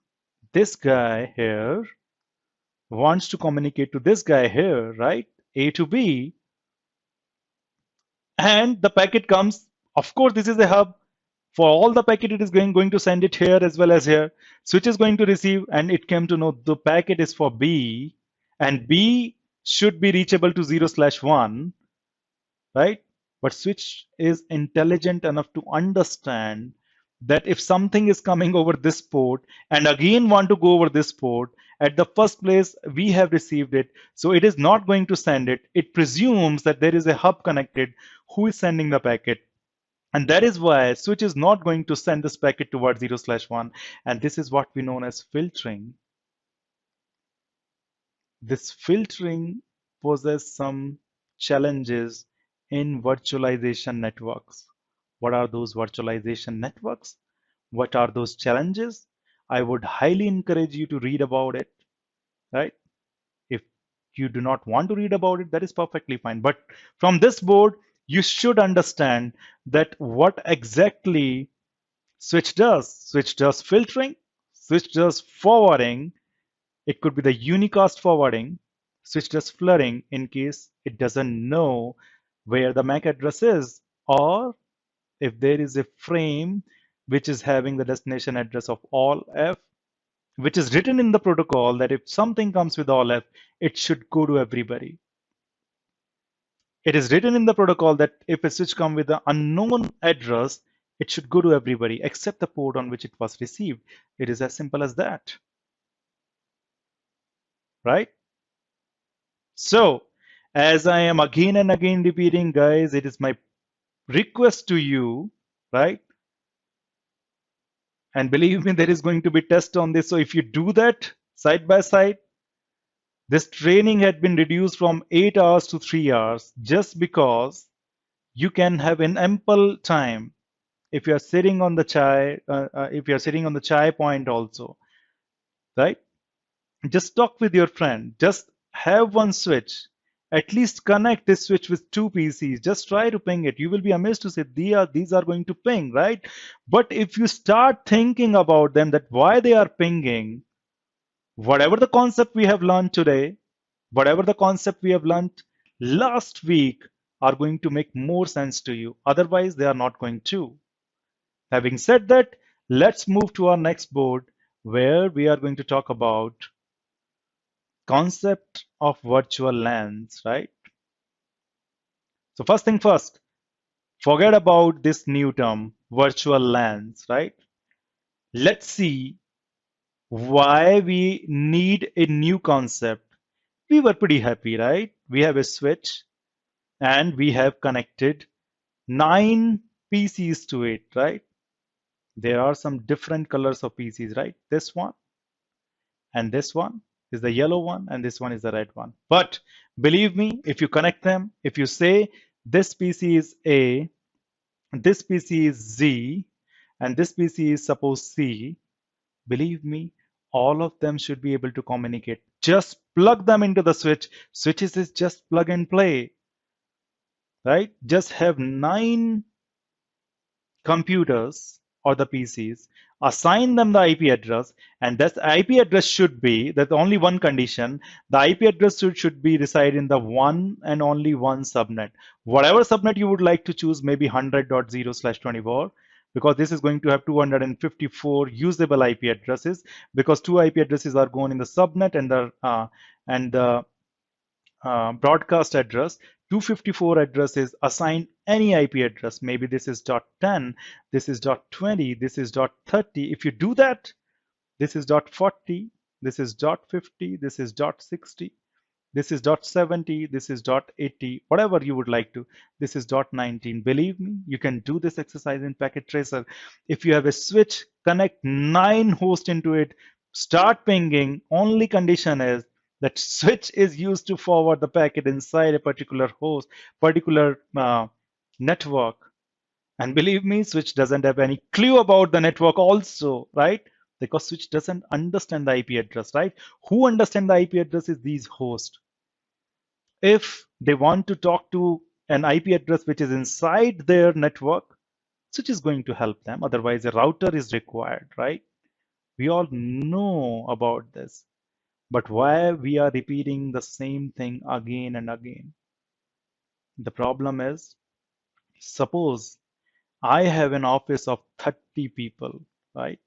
S1: this guy here wants to communicate to this guy here, right? A to B, and the packet comes, of course this is a hub for all the packet, it is going to send it here as well as here. Switch is going to receive, and it came to know the packet is for B, and B should be reachable to 0/1, right? But switch is intelligent enough to understand that if something is coming over this port and again want to go over this port, at the first place we have received it, so it is not going to send it. It presumes that there is a hub connected who is sending the packet, and that is why switch is not going to send this packet towards 0/1. And this is what we know as filtering. This filtering poses some challenges in virtualization networks. What are those virtualization networks? What are those challenges? I would highly encourage you to read about it, right? If you do not want to read about it, that is perfectly fine. But from this board, you should understand that what exactly switch does. Switch does filtering, switch does forwarding. It could be the unicast forwarding. Switch does flooding in case it doesn't know where the MAC address is, or if there is a frame which is having the destination address of all F, which is written in the protocol that if something comes with all F, it should go to everybody. It is written in the protocol that if a switch comes with an unknown address, it should go to everybody except the port on which it was received. It is as simple as that, right? So, as I am again and again repeating, guys, it is my request to you, right? And believe me, there is going to be test on this. So if you do that side by side, this training had been reduced from 8 hours to 3 hours just because you can have an ample time if you are sitting on the chai, if you are sitting on the chai point also, right? Just talk with your friend. Just have one switch. At least connect this switch with two PCs. Just try to ping it. You will be amazed to see these are going to ping, right? But if you start thinking about them, that why they are pinging, whatever the concept we have learned today, whatever the concept we have learned last week are going to make more sense to you. Otherwise, they are not going to. Having said that, let's move to our next board where we are going to talk about concept of virtual LANs, right? So first thing first, forget about this new term, virtual LANs, right? Let's see why we need a new concept. We were pretty happy, right? We have a switch and we have connected 9 PCs to it, right? There are some different colors of PCs, right? This one and this one is the yellow one and this one is the red one. But believe me, if you connect them, if you say this PC is A, this PC is Z, and this PC is suppose C, believe me, all of them should be able to communicate. Just plug them into the switch. Switches is just plug and play, right? Just have 9 computers or the PCs, assign them the IP address, and that IP address should be, that's only one condition, the IP address should be reside in the one and only one subnet. Whatever subnet you would like to choose, maybe 100.0/24, because this is going to have 254 usable IP addresses, because 2 IP addresses are going in the subnet and the broadcast address. 254 address is assigned any IP address. Maybe this is .10, this is .20, this is .30. If you do that, this is .40, this is .50, this is .60, this is .70, this is .80, whatever you would like to. This is .19. Believe me, you can do this exercise in Packet Tracer. If you have a switch, connect 9 hosts into it, start pinging. Only condition is that switch is used to forward the packet inside a particular host, particular network. And believe me, switch doesn't have any clue about the network also, right? Because switch doesn't understand the IP address, right? Who understand the IP address is these hosts. If they want to talk to an IP address which is inside their network, switch is going to help them. Otherwise, a router is required, right? We all know about this. But why we are repeating the same thing again and again? The problem is, suppose I have an office of 30 people, right?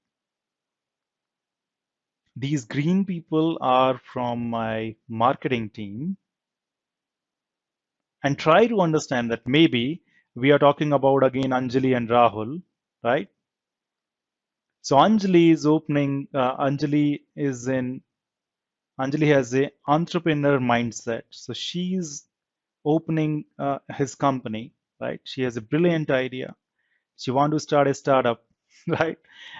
S1: These green people are from my marketing team, and try to understand that maybe we are talking about again Anjali and Rahul, right? So Anjali is opening, Anjali has a entrepreneur mindset. So she's opening his company, right? She has a brilliant idea. She wants to start a startup, right?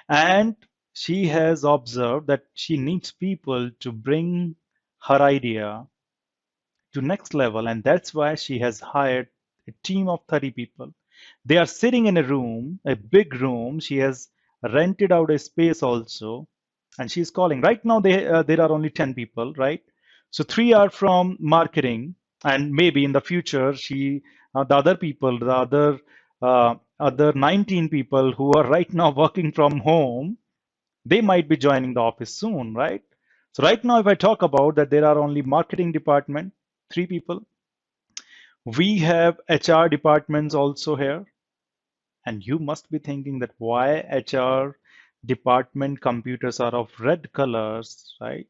S1: And she has observed that she needs people to bring her idea to next level, and that's why she has hired a team of 30 people. They are sitting in a room, a big room. She has rented out a space also, and she's calling. Right now, there are only 10 people, right? So 3 are from marketing, and maybe in the future, the other people, the other 19 people who are right now working from home, they might be joining the office soon, right? So right now, if I talk about that, there are only marketing department, 3 people. We have HR departments also here. And you must be thinking that why HR department computers are of red colors, right?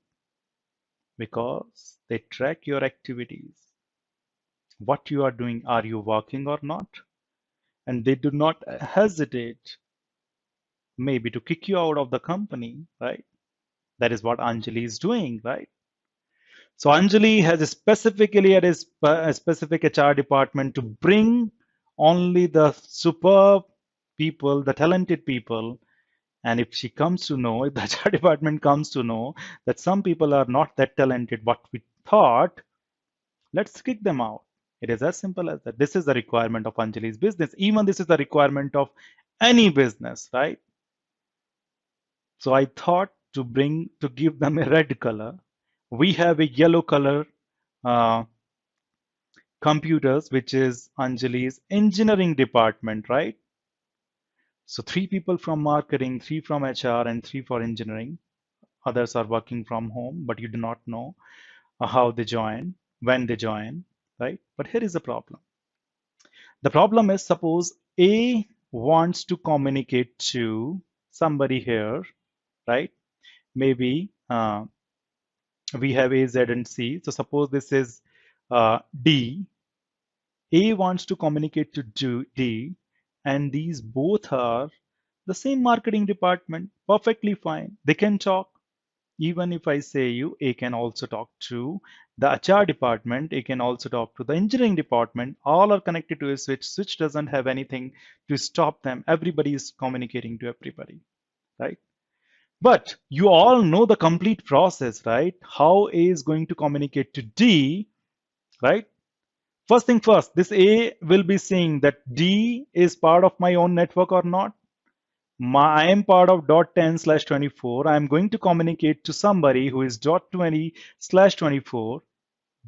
S1: Because they track your activities. What you are doing, are you working or not? And they do not hesitate maybe to kick you out of the company, right? That is what Anjali is doing, right? So Anjali has specifically at a specific HR department to bring only the superb people, the talented people. And if she comes to know, if the HR department comes to know that some people are not that talented, what we thought, let's kick them out. It is as simple as that. This is the requirement of Anjali's business. Even this is the requirement of any business, right? So I thought to give them a red color. We have a yellow color uh, computers, which is Anjali's engineering department, right? So three people from marketing, three from HR, and three for engineering. Others are working from home, but you do not know how they join, when they join, right? But here is the problem. The problem is, suppose A wants to communicate to somebody here, right? Maybe we have A, Z, and C. So suppose this is D. A wants to communicate to D, and these both are the same marketing department. Perfectly fine. They can talk. Even if I say you, A can also talk to the HR department, A can also talk to the engineering department. All are connected to a switch. Switch doesn't have anything to stop them. Everybody is communicating to everybody, right? But you all know the complete process, right? How A is going to communicate to D, right? First thing first, this A will be saying that D is part of my own network or not. I am part of dot 10 slash 24. I am going to communicate to somebody who is dot 20 slash 24.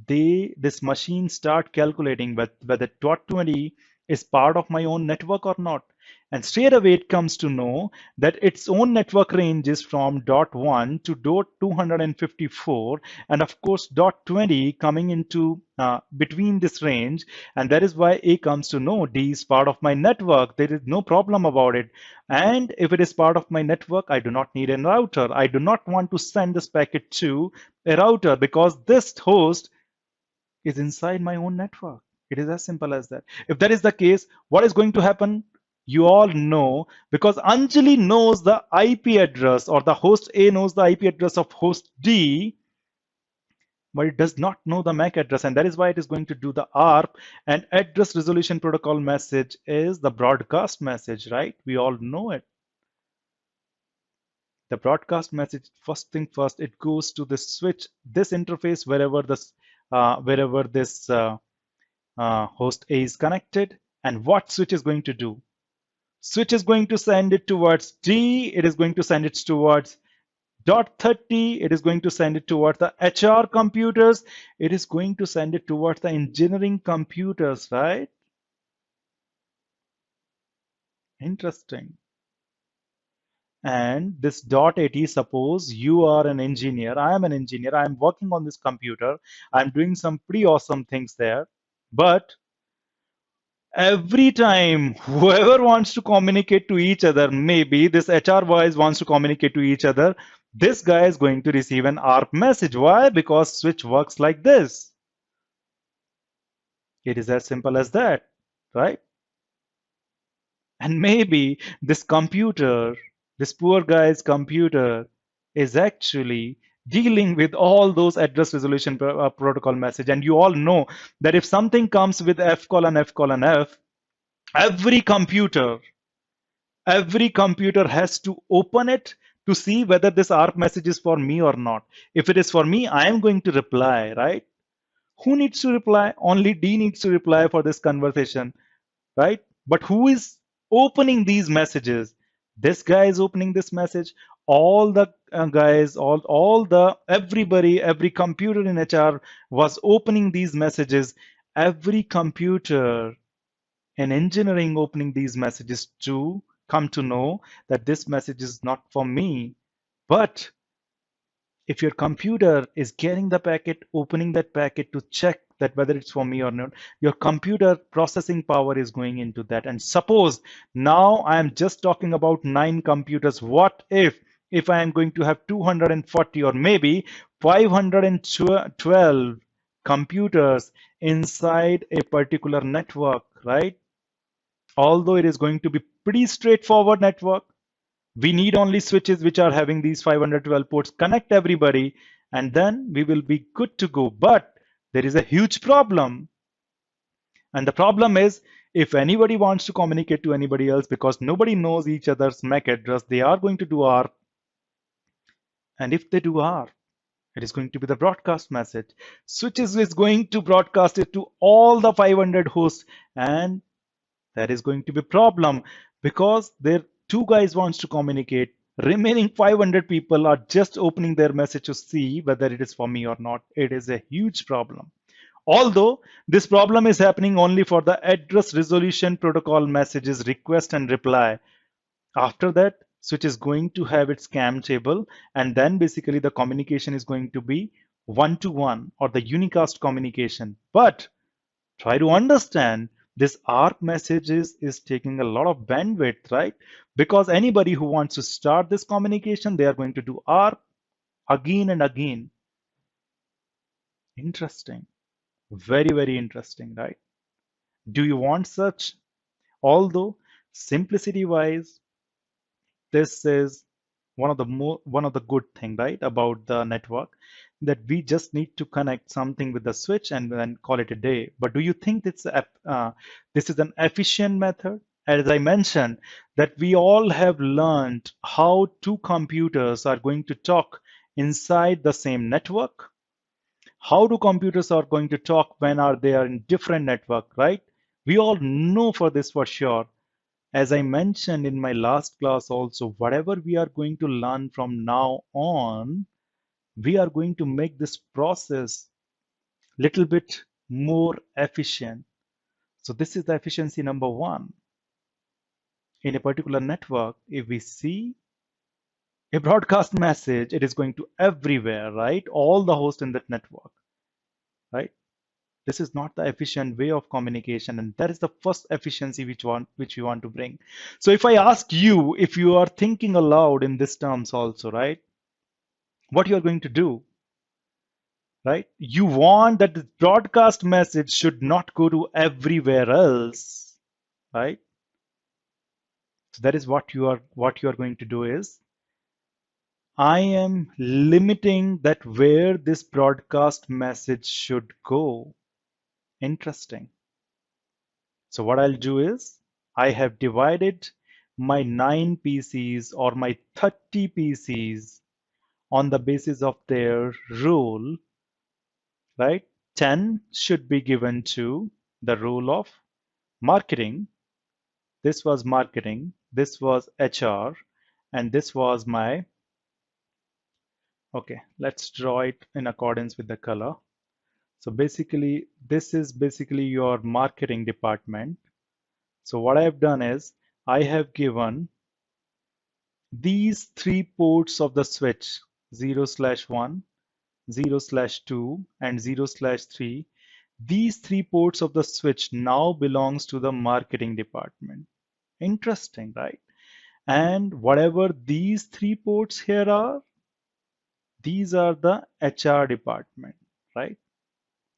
S1: This machine start calculating whether dot 20 is part of my own network or not. And straight away it comes to know that its own network range is from dot 1 to dot 254, and of course dot 20 coming into between this range, and that is why A comes to know D is part of my network. There is no problem about it. And if it is part of my network, I do not need a router. I do not want to send this packet to a router because this host is inside my own network. It is as simple as that. If that is the case, what is going to happen? You all know, because Anjali knows the IP address, or the host A knows the IP address of host D, but it does not know the MAC address, and that is why it is going to do the ARP. And address resolution protocol message is the broadcast message, right? We all know it. The broadcast message, first thing first, it goes to the switch, this interface, wherever this host A is connected. And what switch is going to do? Switch is going to send it towards D. It is going to send it towards dot 30. It is going to send it towards the HR computers. It is going to send it towards the engineering computers, right? Interesting. And this dot 80, suppose you are an engineer, I am an engineer, I am working on this computer, I'm doing some pretty awesome things there. But every time whoever wants to communicate to each other, maybe this HR boys wants to communicate to each other, this guy is going to receive an ARP message. Why? Because switch works like this. It is as simple as that, right? And maybe this computer, this poor guy's computer, is actually dealing with all those address resolution protocol message. And you all know that if something comes with F colon F colon F, every computer every computer has to open it to see whether this ARP message is for me or not. If it is for me, I am going to reply, right? Who needs to reply? Only D needs to reply for this conversation, right? But who is opening these messages? This guy is opening this message. All the guys, everybody, every computer in HR was opening these messages. Every computer in engineering opening these messages to come to know that this message is not for me. But if your computer is getting the packet, opening that packet to check that whether it's for me or not, your computer processing power is going into that. And suppose now I am just talking about 9 computers. What if I am going to have 240 or maybe 512 computers inside a particular network, right? Although it is going to be pretty straightforward network, we need only switches which are having these 512 ports, connect everybody, and then we will be good to go. But there is a huge problem. And the problem is, if anybody wants to communicate to anybody else, because nobody knows each other's MAC address, they are going to do ARP. And if they do ARP, it is going to be the broadcast message. Switches is going to broadcast it to all the 500 hosts, and that is going to be a problem because there two guys wants to communicate. Remaining 500 people are just opening their message to see whether it is for me or not. It is a huge problem. Although this problem is happening only for the address resolution protocol messages request and reply. After that, switch is going to have its CAM table, and then basically the communication is going to be one-to-one or the unicast communication. But try to understand this ARP messages is taking a lot of bandwidth, right? Because anybody who wants to start this communication, they are going to do ARP again and again. Interesting. Very, very interesting, right? Do you want such? Although simplicity wise, this is one of the good thing, right, about the network, that we just need to connect something with the switch and then call it a day. But do you think this is an efficient method? As I mentioned, that we all have learned how two computers are going to talk inside the same network. How do computers are going to talk when are they are in different network, right? We all know for this for sure. As I mentioned in my last class also, whatever we are going to learn from now on, we are going to make this process little bit more efficient. So this is the efficiency number one. In a particular network, if we see a broadcast message, it is going to everywhere, right? All the hosts in that network, right? This is not the efficient way of communication, and that is the first efficiency which we want to bring. So if I ask you, if you are thinking aloud in these terms also, right, what you are going to do, right? You want that the broadcast message should not go to everywhere else, right? So that is what you are going to do is, I am limiting that where this broadcast message should go. Interesting. So what I'll do is, I have divided my 9 PCs or my 30 PCs on the basis of their role, right? 10 should be given to the role of marketing. This was marketing, this was HR, and this was my, okay, let's draw it in accordance with the color. So basically, this is basically your marketing department. So what I have done is, I have given these three ports of the switch 0/1, 0/2, and 0/3. These three ports of the switch now belongs to the marketing department. Interesting, right? And whatever these three ports here are, these are the HR department, right?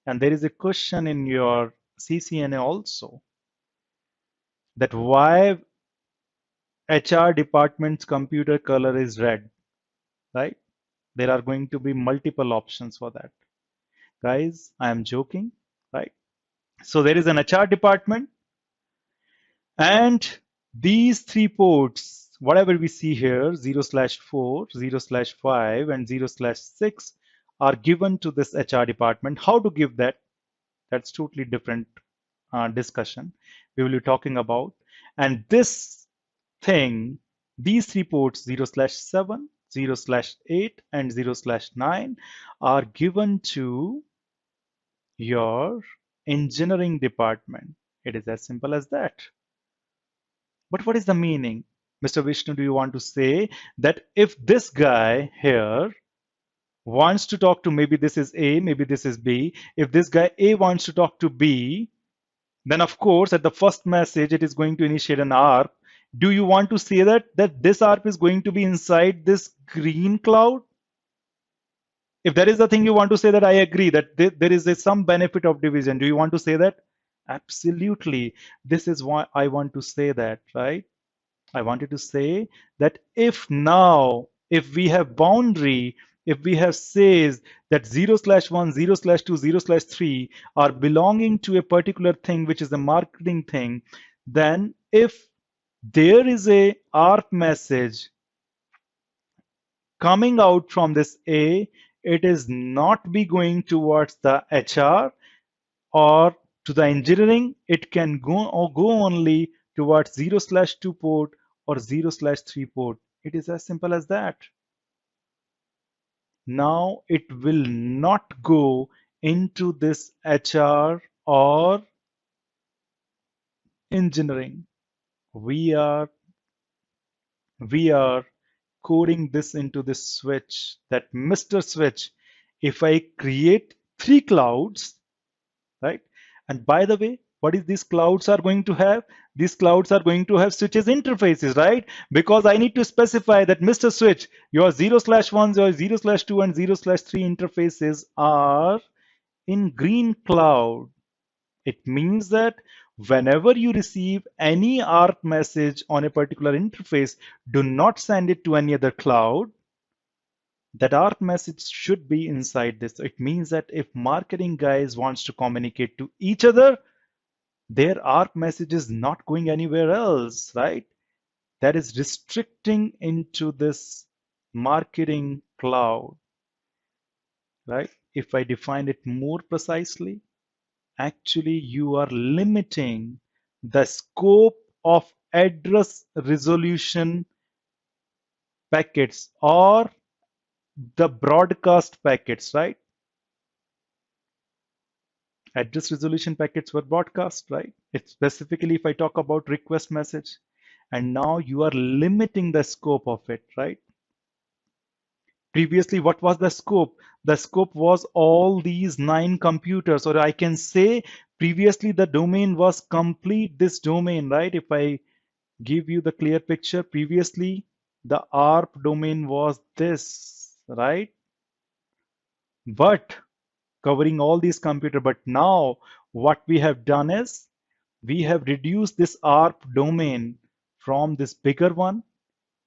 S1: And there is a question in your CCNA also, that why HR department's computer color is red, right? There are going to be multiple options for that. Guys, I am joking, right? So there is an HR department, and these three ports, whatever we see here, 0/4, 0/5, and 0/6 are given to this HR department. How to give that? That's totally different discussion we will be talking about. And this thing, these three ports 0/7, 0/8, and 0/9 are given to your engineering department. It is as simple as that. But what is the meaning? Mr. Vishnu, do you want to say that if this guy here wants to talk to, maybe this is A, maybe this is B, if this guy A wants to talk to B, then of course at the first message it is going to initiate an ARP. Do you want to say that this ARP is going to be inside this green cloud? If that is the thing you want to say, that I agree that there is some benefit of division. Do you want to say that? Absolutely. This is why I want to say that, right? I wanted to say that if now, if we have boundary, if we have says that 0/1, 0/2, 0/3 are belonging to a particular thing, which is a marketing thing, then if there is a ARP message coming out from this A, it is not be going towards the HR or to the engineering. It can go only towards 0/2 port or 0/3 port. It is as simple as that. Now it will not go into this HR or engineering. We are we are coding this into this switch, that Mr. Switch, if I create three clouds, right? And by the way, what is these clouds are going to have? These clouds are going to have switches interfaces, right? Because I need to specify that Mr. Switch, your 0/1, your 0/2, and 0/3 interfaces are in green cloud. It means that whenever you receive any ARP message on a particular interface, do not send it to any other cloud. That ARP message should be inside this. So it means that if marketing guys wants to communicate to each other, their ARP message is not going anywhere else, right? That is restricting into this marketing cloud, right? If I define it more precisely, actually you are limiting the scope of address resolution packets or the broadcast packets, right? Address resolution packets were broadcast, right? It's specifically if I talk about request message, and now you are limiting the scope of it, right? Previously, what was the scope? The scope was all these 9 computers, or I can say previously the domain was complete this domain, right? If I give you the clear picture, previously the ARP domain was this, right? But covering all these computers. But now what we have done is we have reduced this ARP domain from this bigger one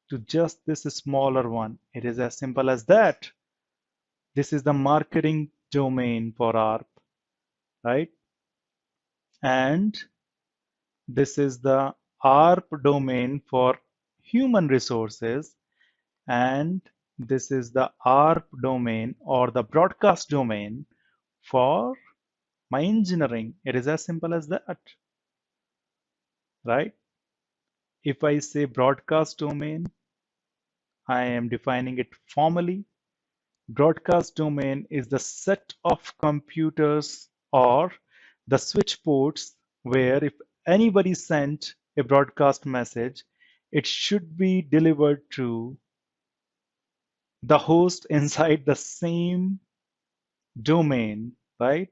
S1: to just this smaller one. It is as simple as that. This is the marketing domain for ARP, right? And this is the ARP domain for human resources, and this is the ARP domain or the broadcast domain for my engineering. It is as simple as that, right? If I say broadcast domain, I am defining it formally. Broadcast domain is the set of computers or the switch ports where if anybody sent a broadcast message, it should be delivered to the host inside the same domain, right?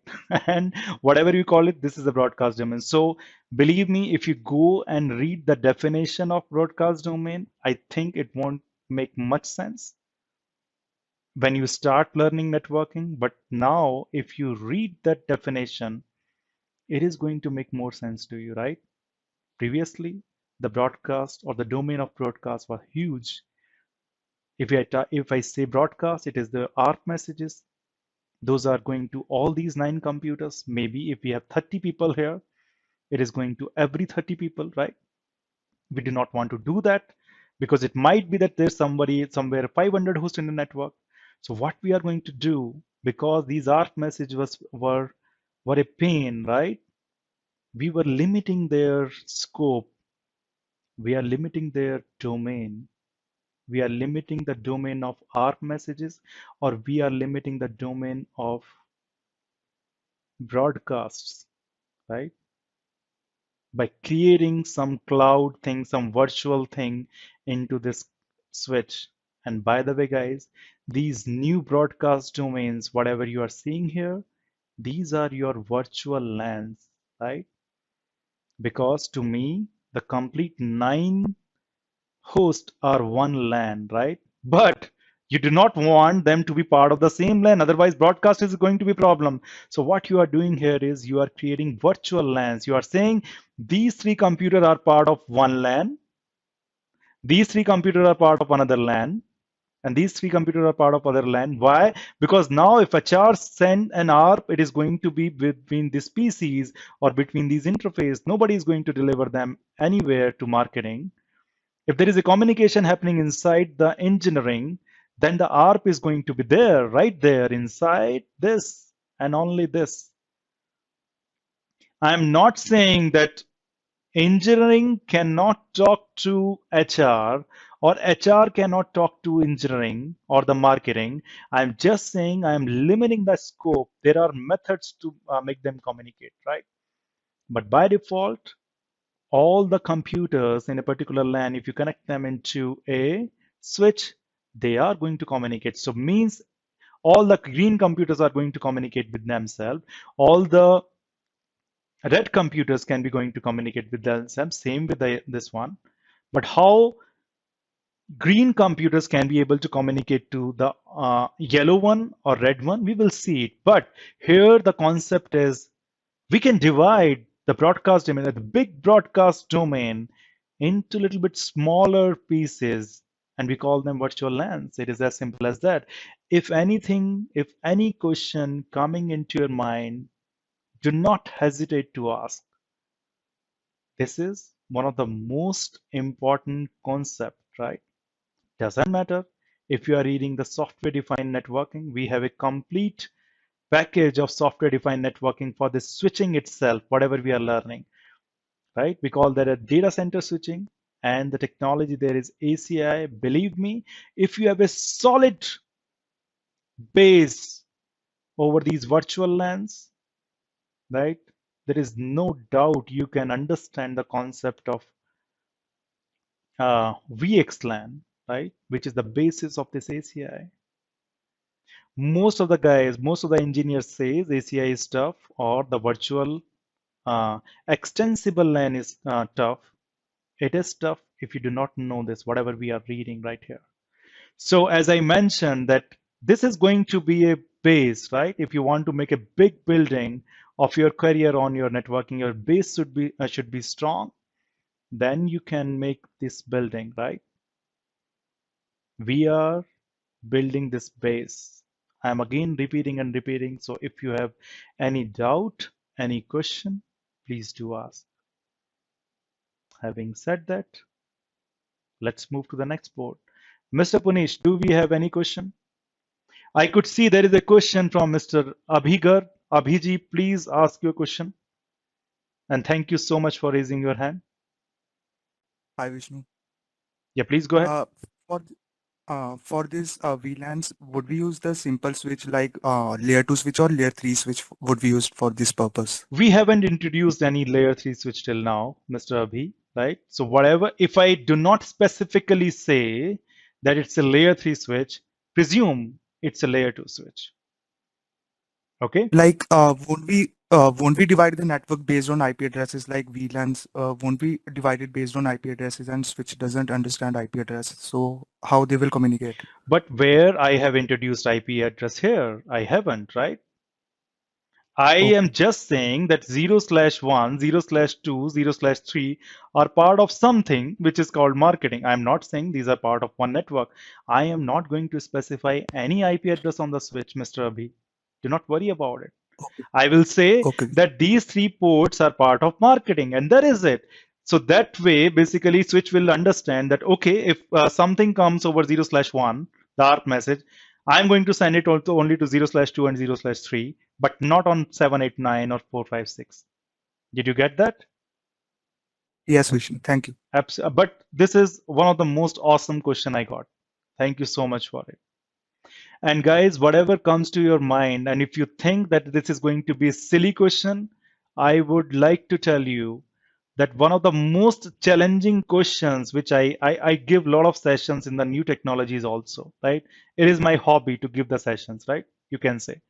S1: And whatever you call it, this is the broadcast domain. So believe me, if you go and read the definition of broadcast domain, I think it won't make much sense when you start learning networking. But now, if you read that definition, it is going to make more sense to you, right? Previously, the broadcast or the domain of broadcast was huge. If I say broadcast, it is the ARP messages. Those are going to all these 9 computers. Maybe if we have 30 people here, it is going to every 30 people, right? We do not want to do that because it might be that there's somebody somewhere 500 hosts in the network. So what we are going to do, because these ARP messages were a pain, right? We were limiting their scope. We are limiting their domain. We are limiting the domain of ARP messages, or we are limiting the domain of broadcasts, right? By creating some cloud thing, some virtual thing into this switch. And by the way, guys, these new broadcast domains, whatever you are seeing here, these are your virtual LANs, right? Because to me, the complete 9 hosts are one LAN, right? But you do not want them to be part of the same LAN, otherwise broadcast is going to be a problem. So what you are doing here is you are creating virtual LANs. You are saying these 3 computers are part of one LAN, these 3 computers are part of another LAN, and these 3 computers are part of other LAN. Why? Because now if a charge send an ARP, it is going to be between these PCs or between these interface. Nobody is going to deliver them anywhere to marketing. If there is a communication happening inside the engineering, then the ARP is going to be there, right there inside this and only this. I'm not saying that engineering cannot talk to HR or HR cannot talk to engineering or the marketing. I'm just saying I'm limiting the scope. There are methods to make them communicate, right? But by default, all the computers in a particular LAN, if you connect them into a switch, they are going to communicate. So means all the green computers are going to communicate with themselves. All the red computers can be going to communicate with themselves. Same with this one. But how green computers can be able to communicate to the yellow one or red one, we will see it. But here the concept is we can divide the broadcast domain, the big broadcast domain, into a little bit smaller pieces, and we call them virtual LANs. It is as simple as that. If anything, if any question coming into your mind, do not hesitate to ask. This is one of the most important concept, right? Doesn't matter if you are reading the software defined networking, we have a complete package of software defined networking for the switching itself, whatever we are learning, right? We call that a data center switching, and the technology there is ACI. Believe me, if you have a solid base over these virtual LANs, right, there is no doubt you can understand the concept of VXLAN, right, which is the basis of this ACI. Most of the guys, most of the engineers says ACI is tough or the virtual extensible LAN is tough. It is tough if you do not know this, whatever we are reading right here. So as I mentioned that this is going to be a base, right? If you want to make a big building of your career on your networking, your base should be strong. Then you can make this building, right? We are building this base. I'm again repeating and repeating. So if you have any doubt, any question, please do ask. Having said that, let's move to the next board. Mr. Punish, do we have any question? I could see there is a question from Mr. Abhigar. Abhiji, please ask your question. And thank you so much for raising your hand.
S3: Hi, Vishnu.
S1: Yeah, please go ahead.
S3: Uh, for for this VLANs, would we use the simple switch like layer 2 switch or layer 3 switch would be used for this purpose?
S1: We haven't introduced any layer 3 switch till now, Mr. Abhi, right? So whatever, if I do not specifically say that it's a layer 3 switch, presume it's a layer 2 switch. Okay?
S3: Like, won't we divide the network based on IP addresses like VLANs? Won't we divide it based on IP addresses and switch doesn't understand IP address? So how they will communicate?
S1: But where I have introduced IP address here, I haven't, right? I am
S3: Okay.
S1: just saying that 0/1, 0/2, 0/3 are part of something which is called marketing. I'm not saying these are part of one network. I am not going to specify any IP address on the switch, Mr. Abhi. Do not worry about it.
S3: Okay.
S1: I will say
S3: Okay.
S1: that these three ports are part of marketing, and that is it. So that way, basically, Switch will understand that okay, if something comes over 0/1, the ARP message, I'm going to send it also only to 0/2 and 0/3, but not on 7, 8, 9 or 4, 5, 6. Did you get that?
S3: Yes, Vishnu. Thank you.
S1: But this is one of the most awesome question I got. Thank you so much for it. And guys, whatever comes to your mind, and if you think that this is going to be a silly question, I would like to tell you that one of the most challenging questions, which I give a lot of sessions in the new technologies also, right? It is my hobby to give the sessions, right? You can say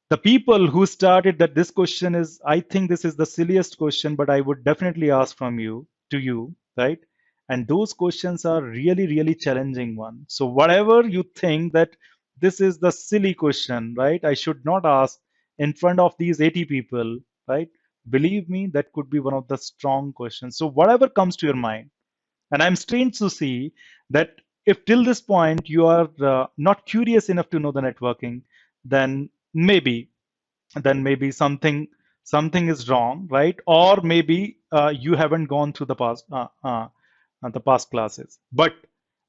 S1: the people who started that this question is, I think this is the silliest question, but I would definitely ask from you to you, right? And those questions are really, really challenging one. So whatever you think that this is the silly question, right? I should not ask in front of these 80 people, right? Believe me, that could be one of the strong questions. So whatever comes to your mind, and I'm strange to see that if till this point you are not curious enough to know the networking, then maybe something is wrong, right? Or maybe you haven't gone through the past classes. But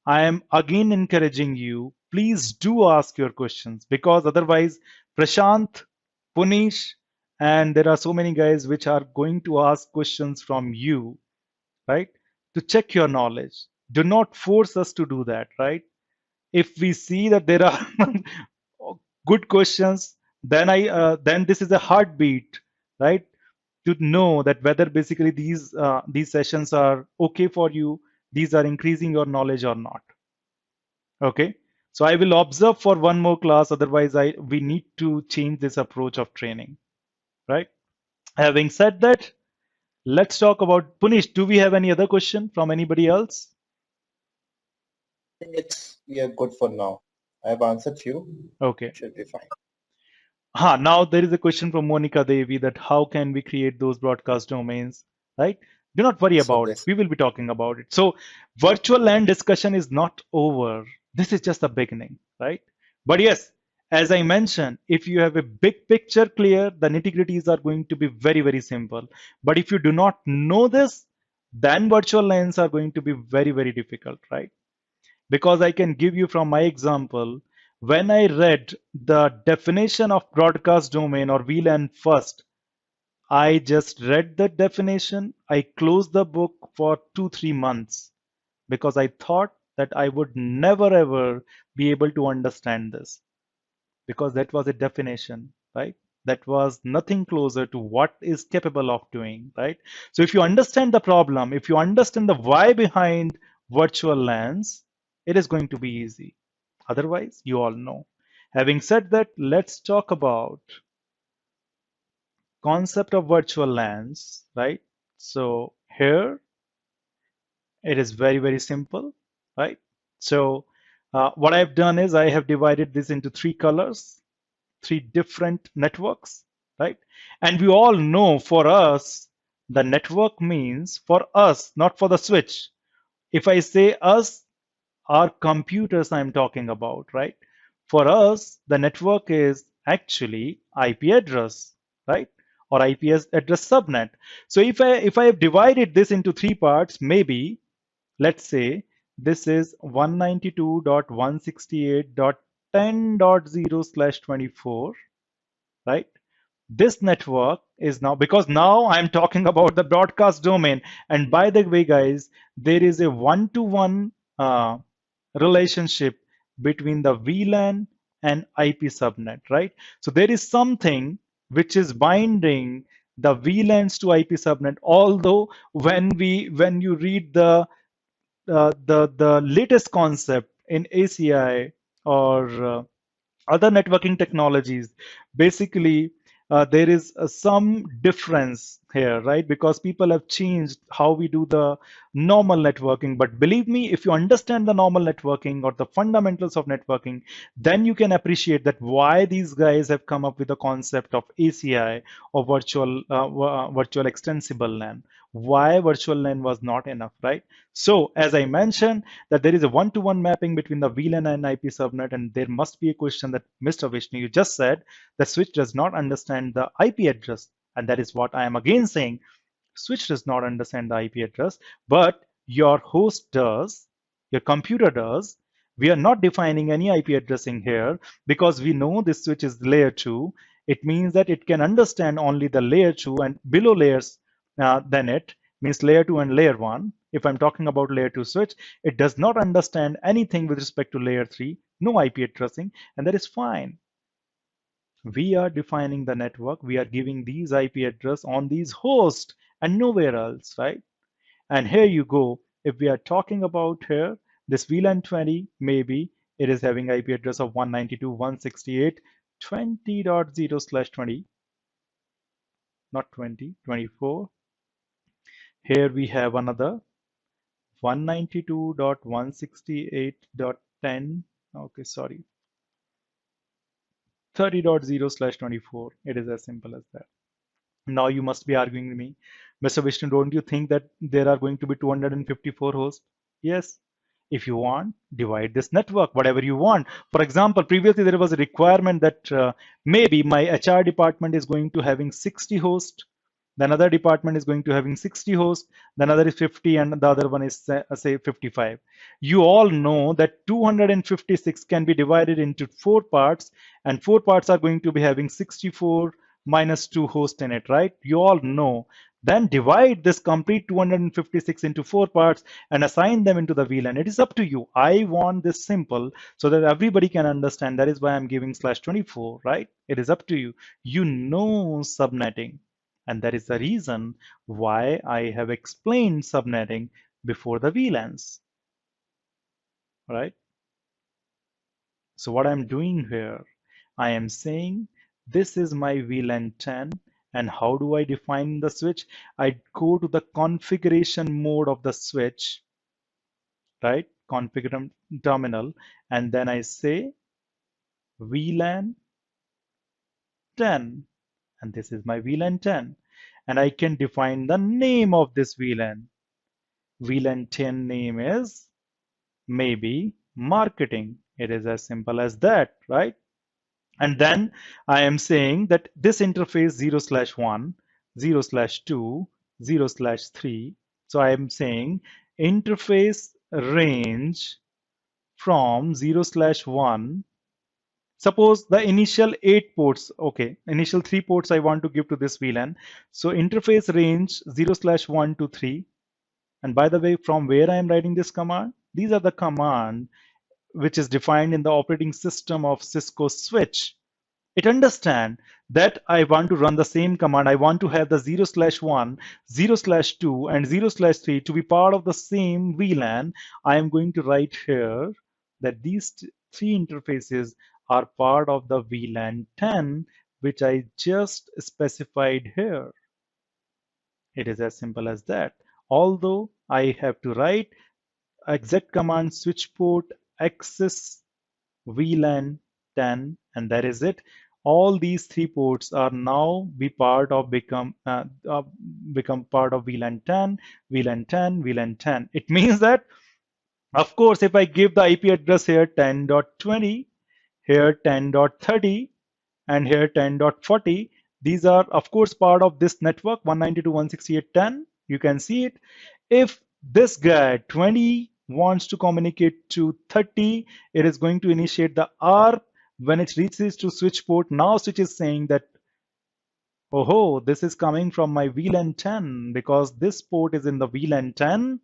S1: I am again encouraging you, please do ask your questions, because otherwise Prashant, Punish, and there are so many guys which are going to ask questions from you, right, to check your knowledge. Do not force us to do that, right? If we see that there are good questions, then this is a heartbeat, right? To know that whether basically these sessions are okay for you, these are increasing your knowledge or not. Okay, so I will observe for one more class, otherwise we need to change this approach of training, right? Having said that, let's talk about Punish. Do we have any other question from anybody else?
S2: I think we are good for now. I've answered few.
S1: Okay.
S2: Should be fine.
S1: Now there is a question from Monica Devi that how can we create those broadcast domains, right? Do not worry
S2: So
S1: about it.
S2: this
S1: We will be talking about it. So virtual LAN discussion is not over. This is just the beginning, right? But yes, as I mentioned, if you have a big picture clear, the nitty-gritties are going to be very, very simple. But if you do not know this, then virtual LANs are going to be very, very difficult, right? Because I can give you from my example, when I read the definition of broadcast domain or VLAN first, I just read the definition. I closed the book for 2-3 months because I thought that I would never ever be able to understand this because that was a definition, right? That was nothing closer to what is capable of doing, right? So if you understand the problem, if you understand the why behind virtual LANs, it is going to be easy. Otherwise, you all know. Having said that, let's talk about concept of virtual LANs, right? So here it is very, very simple, right? So what I've done is I have divided this into three colors, three different networks, right? And we all know for us, the network means for us, not for the switch. If I say us, our computers I'm talking about, right? For us, the network is actually IP address, right? Or IP address subnet. So if I have divided this into three parts, maybe let's say this is 192.168.10.0/24, right? This network is now, because now I'm talking about the broadcast domain. And by the way, guys, there is a one-to-one relationship between the VLAN and IP subnet, right? So there is something which is binding the VLANs to IP subnet. Although when you read the latest concept in ACI or other networking technologies, basically there is some difference here, right? Because people have changed how we do the normal networking. But believe me, if you understand the normal networking or the fundamentals of networking, then you can appreciate that why these guys have come up with the concept of ACI or virtual extensible LAN. Why virtual LAN was not enough, right? So as I mentioned, that there is a one-to-one mapping between the VLAN and IP subnet, and there must be a question that Mr. Vishnu, you just said the switch does not understand the IP address, and that is what I am again saying. Switch does not understand the IP address, but your host does, your computer does. We are not defining any IP addressing here because we know this switch is layer 2. It means that it can understand only the layer 2 and below layers than it means layer 2 and layer 1. If I'm talking about layer 2 switch, it does not understand anything with respect to layer 3, no IP addressing, and that is fine. We are defining the network, we are giving these IP address on these hosts and nowhere else, right? And here you go. If we are talking about here, this VLAN 20, maybe it is having IP address of 192.168.20.0/20, not 20, 24. Here we have another 192.168.10. Okay, sorry, 30.0/24. It is as simple as that. Now you must be arguing with me, Mr. Vishnu, don't you think that there are going to be 254 hosts? Yes. If you want, divide this network, whatever you want. For example, previously there was a requirement that maybe my HR department is going to having 60 hosts, then another department is going to having 60 hosts, then another is 50, and the other one is say 55. You all know that 256 can be divided into four parts, and four parts are going to be having 64 minus 2 hosts in it, right? You all know Then divide this complete 256 into 4 parts and assign them into the VLAN. It is up to you. I want this simple so that everybody can understand. That is why I'm giving /24, right? It is up to you. You know subnetting. And that is the reason why I have explained subnetting before the VLANs, right? So what I'm doing here, I am saying this is my VLAN 10. And how do I define the switch? I go to the configuration mode of the switch, right? Configure terminal. And then I say VLAN 10. And this is my VLAN 10. And I can define the name of this VLAN. VLAN 10 name is maybe marketing. It is as simple as that, right? And then I am saying that this interface 0/1, 0/2, 0/3. So I am saying interface range from 0/1. Suppose the initial 8 ports, okay, initial 3 ports I want to give to this VLAN. So interface range 0/1 to 3. And by the way, from where I am writing this command? These are the command which is defined in the operating system of Cisco switch. It understands that I want to run the same command. I want to have the 0/1, 0/2, and 0/3 to be part of the same VLAN. I am going to write here that these three interfaces are part of the VLAN 10, which I just specified here. It is as simple as that. Although I have to write exec command switch port access VLAN 10, and that is it. All these three ports are now become part of VLAN 10, VLAN 10, VLAN 10. It means that, of course, if I give the IP address here 10.20, here 10.30, and here 10.40, these are of course part of this network 192.168.10. You can see it. If this guy 20 wants to communicate to 30, it is going to initiate the ARP. When it reaches to switch port, now switch is saying that, oh, this is coming from my VLAN 10 because this port is in the VLAN 10.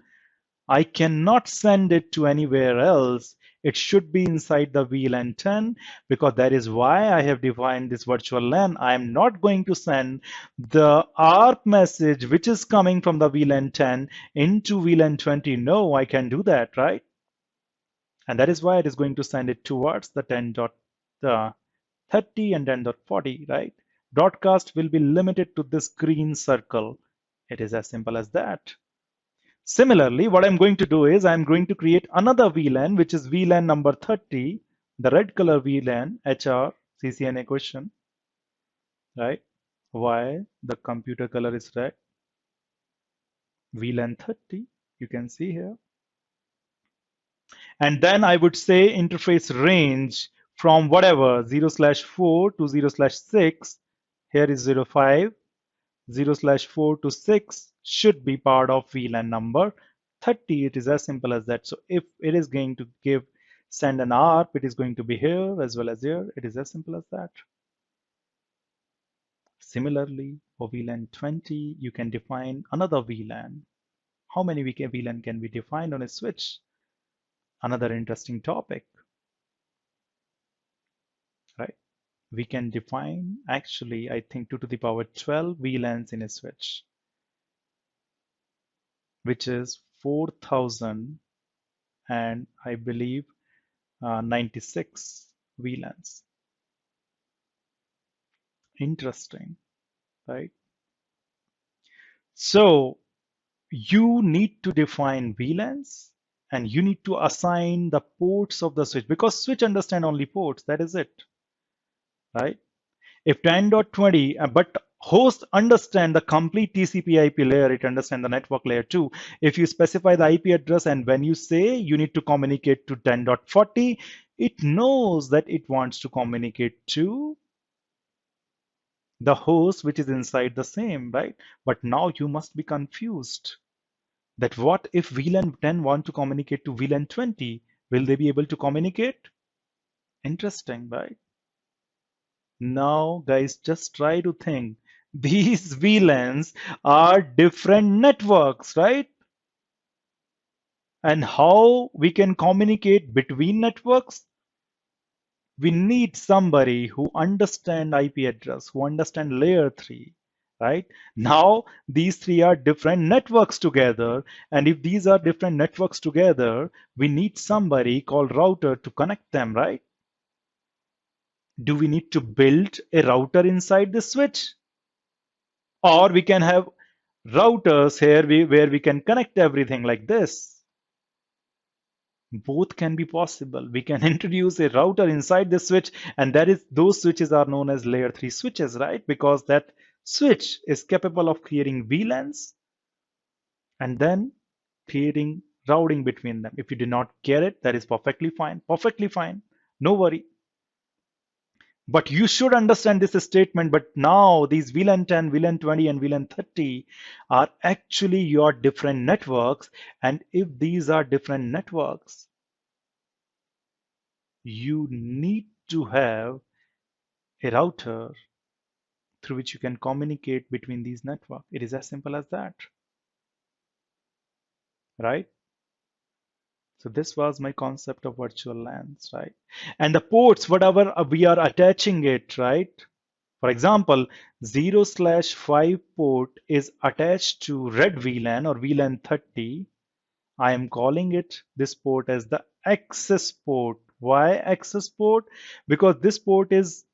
S1: I cannot send it to anywhere else. It should be inside the VLAN 10 because that is why I have defined this virtual LAN. I am not going to send the ARP message which is coming from the VLAN 10 into VLAN 20. No, I can do that, right? And that is why it is going to send it towards the 10.30 and 10.40, right? Broadcast will be limited to this green circle. It is as simple as that. Similarly, what I'm going to do is I'm going to create another VLAN, which is VLAN number 30, the red color VLAN, HR, CCNA question, right? Why the computer color is red? VLAN 30, you can see here. And then I would say interface range from whatever 0/4 to 0/6. Here is 05. 0/4 to 6 should be part of VLAN number 30. It is as simple as that. So if it is going to send an ARP, it is going to be here as well as here. It is as simple as that. Similarly, for VLAN 20, you can define another VLAN. How many VLAN can be defined on a switch? Another interesting topic, right? We can define actually, I think 2 to the power 12 VLANs in a switch, which is 4,000 and I believe 96 VLANs. Interesting, right? So you need to define VLANs and you need to assign the ports of the switch because switch understand only ports. That is it, right? If 10.20, but host understand the complete TCP IP layer, it understand the network layer too. If you specify the IP address and when you say you need to communicate to 10.40, it knows that it wants to communicate to the host which is inside the same, right? But now you must be confused that what if VLAN 10 want to communicate to VLAN 20? Will they be able to communicate? Interesting, right? Now, guys, just try to think These VLANs are different networks, right? And how we can communicate between networks? We need somebody who understand IP address, who understand layer 3, right? Now, these three are different networks together. And if these are different networks together, we need somebody called router to connect them, right? Do we need to build a router inside the switch? Or we can have routers here where we can connect everything like this. Both can be possible. We can introduce a router inside the switch, and that is those switches are known as layer 3 switches, right? Because that switch is capable of creating VLANs and then creating routing between them. If you did not get it, that is perfectly fine. Perfectly fine. No worry. But you should understand this statement. But now these VLAN 10, VLAN 20, and VLAN 30 are actually your different networks. And if these are different networks, you need to have a router through which you can communicate between these networks. It is as simple as that, right? So this was my concept of virtual LANs, right? And the ports, whatever we are attaching it, right? For example, 0/5 port is attached to red VLAN or VLAN 30. I am calling it this port as the access port. Why access port? Because this port is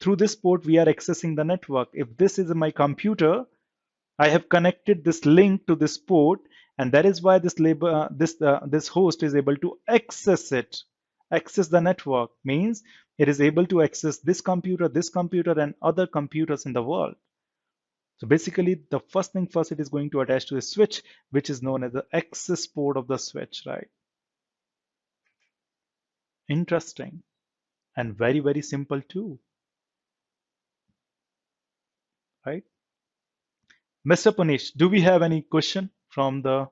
S1: through this port we are accessing the network. If this is my computer, I have connected this link to this port, and that is why this host is able to access it. Access the network means it is able to access this computer, and other computers in the world. So basically, the first thing first, it is going to attach to a switch, which is known as the access port of the switch, right? Interesting and very, very simple too, right? Mr. Punish, do we have any question from the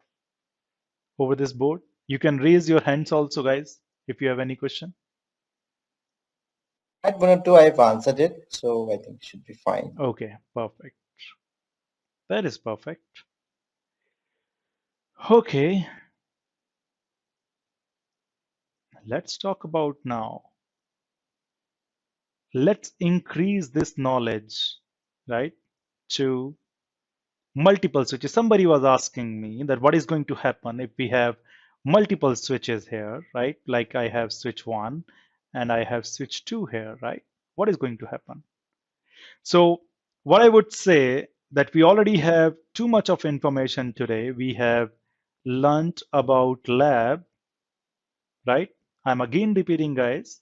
S1: over this board? You can raise your hands also, guys, if you have any question.
S2: At one or two, I've answered it, so I think it should be fine.
S1: Okay, perfect. That is perfect. Okay, let's talk about now. Let's increase this knowledge, right, to multiple switches. Somebody was asking me that what is going to happen if we have multiple switches here, right? Like I have switch 1 and I have switch 2 here, right? What is going to happen? So what I would say that we already have too much of information today. We have learned about lab, right? I'm again repeating, guys.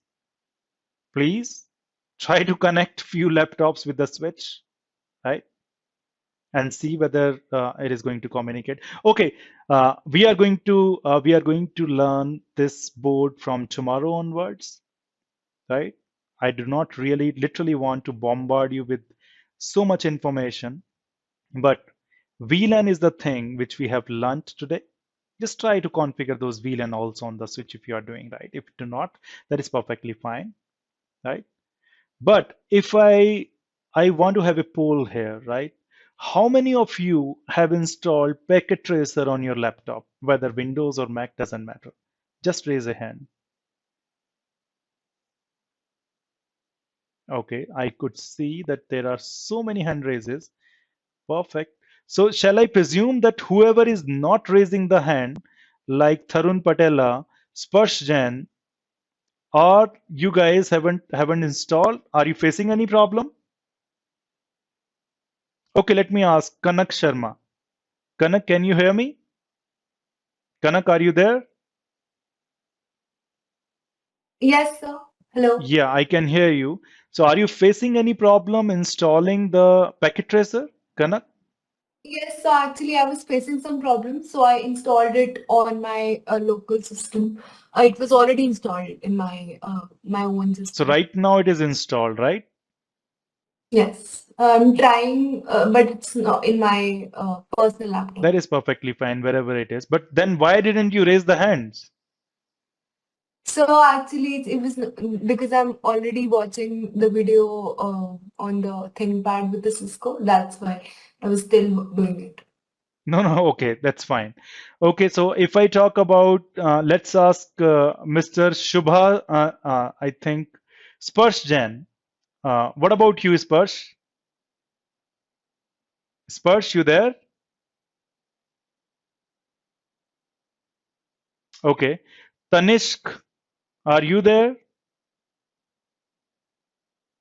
S1: Please try to connect few laptops with the switch, right? And see whether it is going to communicate. Okay, we are going to learn this board from tomorrow onwards, right? I do not really literally want to bombard you with so much information, but VLAN is the thing which we have learned today. Just try to configure those VLAN also on the switch if you are doing, right. If you do not, that is perfectly fine, right? But if I want to have a poll here, right? How many of you have installed Packet Tracer on your laptop, whether Windows or Mac, doesn't matter. Just raise a hand. Okay, I could see that there are so many hand raises. Perfect. So shall I presume that whoever is not raising the hand, like Tharun Patela, Sparsh Jain, or you guys haven't installed? Are you facing any problem? Okay, let me ask Kanak Sharma. Kanak, can you hear me? Kanak, are you there?
S4: Yes, sir. Hello.
S1: Yeah, I can hear you. So are you facing any problem installing the packet tracer, Kanak?
S4: Yes, so actually I was facing some problems, so I installed it on my local system. It was already installed in my own
S1: So
S4: system.
S1: right now it is installed, right?
S4: Yes, I'm trying, but it's not in my personal laptop.
S1: That is perfectly fine wherever it is. But then why didn't you raise the hands?
S4: So actually, it was because I'm already watching the video on the ThinkPad with the Cisco. That's why I was still doing it.
S1: No, no, okay, that's fine. Okay, so if I talk about, let's ask Mr. Shubha, I think Sparsh Jain. What about you, Sparsh? Sparsh, you there? Okay. Tanishk, are you there?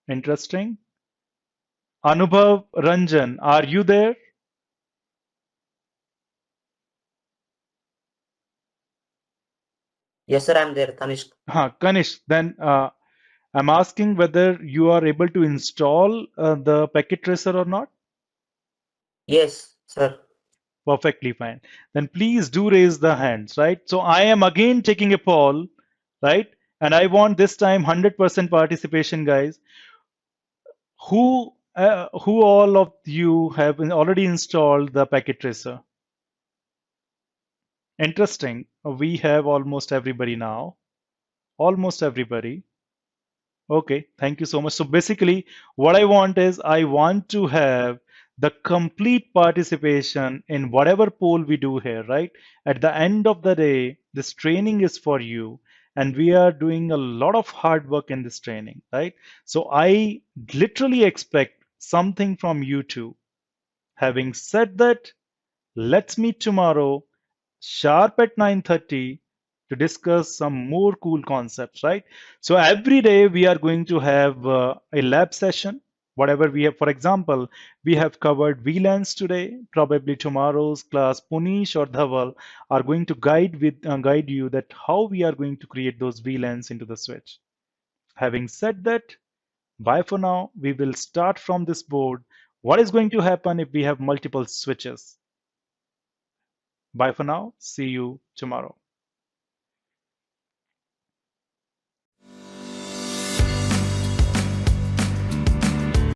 S1: Interesting. Anubhav Ranjan, are you there?
S5: Yes, sir, I'm there, Tanishq.
S1: Kanish, then I'm asking whether you are able to install the packet tracer or not.
S5: Yes, sir.
S1: Perfectly fine. Then please do raise the hands, right? So I am again taking a poll, right? And I want this time 100% participation, guys. Who all of you have already installed the packet tracer? Interesting. We have almost everybody now. Almost everybody. Okay, thank you so much. So basically, what I want is I want to have the complete participation in whatever poll we do here, right? At the end of the day, this training is for you, and we are doing a lot of hard work in this training, right? So I literally expect something from you too. Having said that, let's meet tomorrow sharp at 9:30 to discuss some more cool concepts, right? So every day we are going to have a lab session. Whatever we have, for example, we have covered VLANs today. Probably tomorrow's class, Punish or Dhaval are going to guide you that how we are going to create those VLANs into the switch. Having said that, bye for now. We will start from this board. What is going to happen if we have multiple switches? Bye for now. See you tomorrow.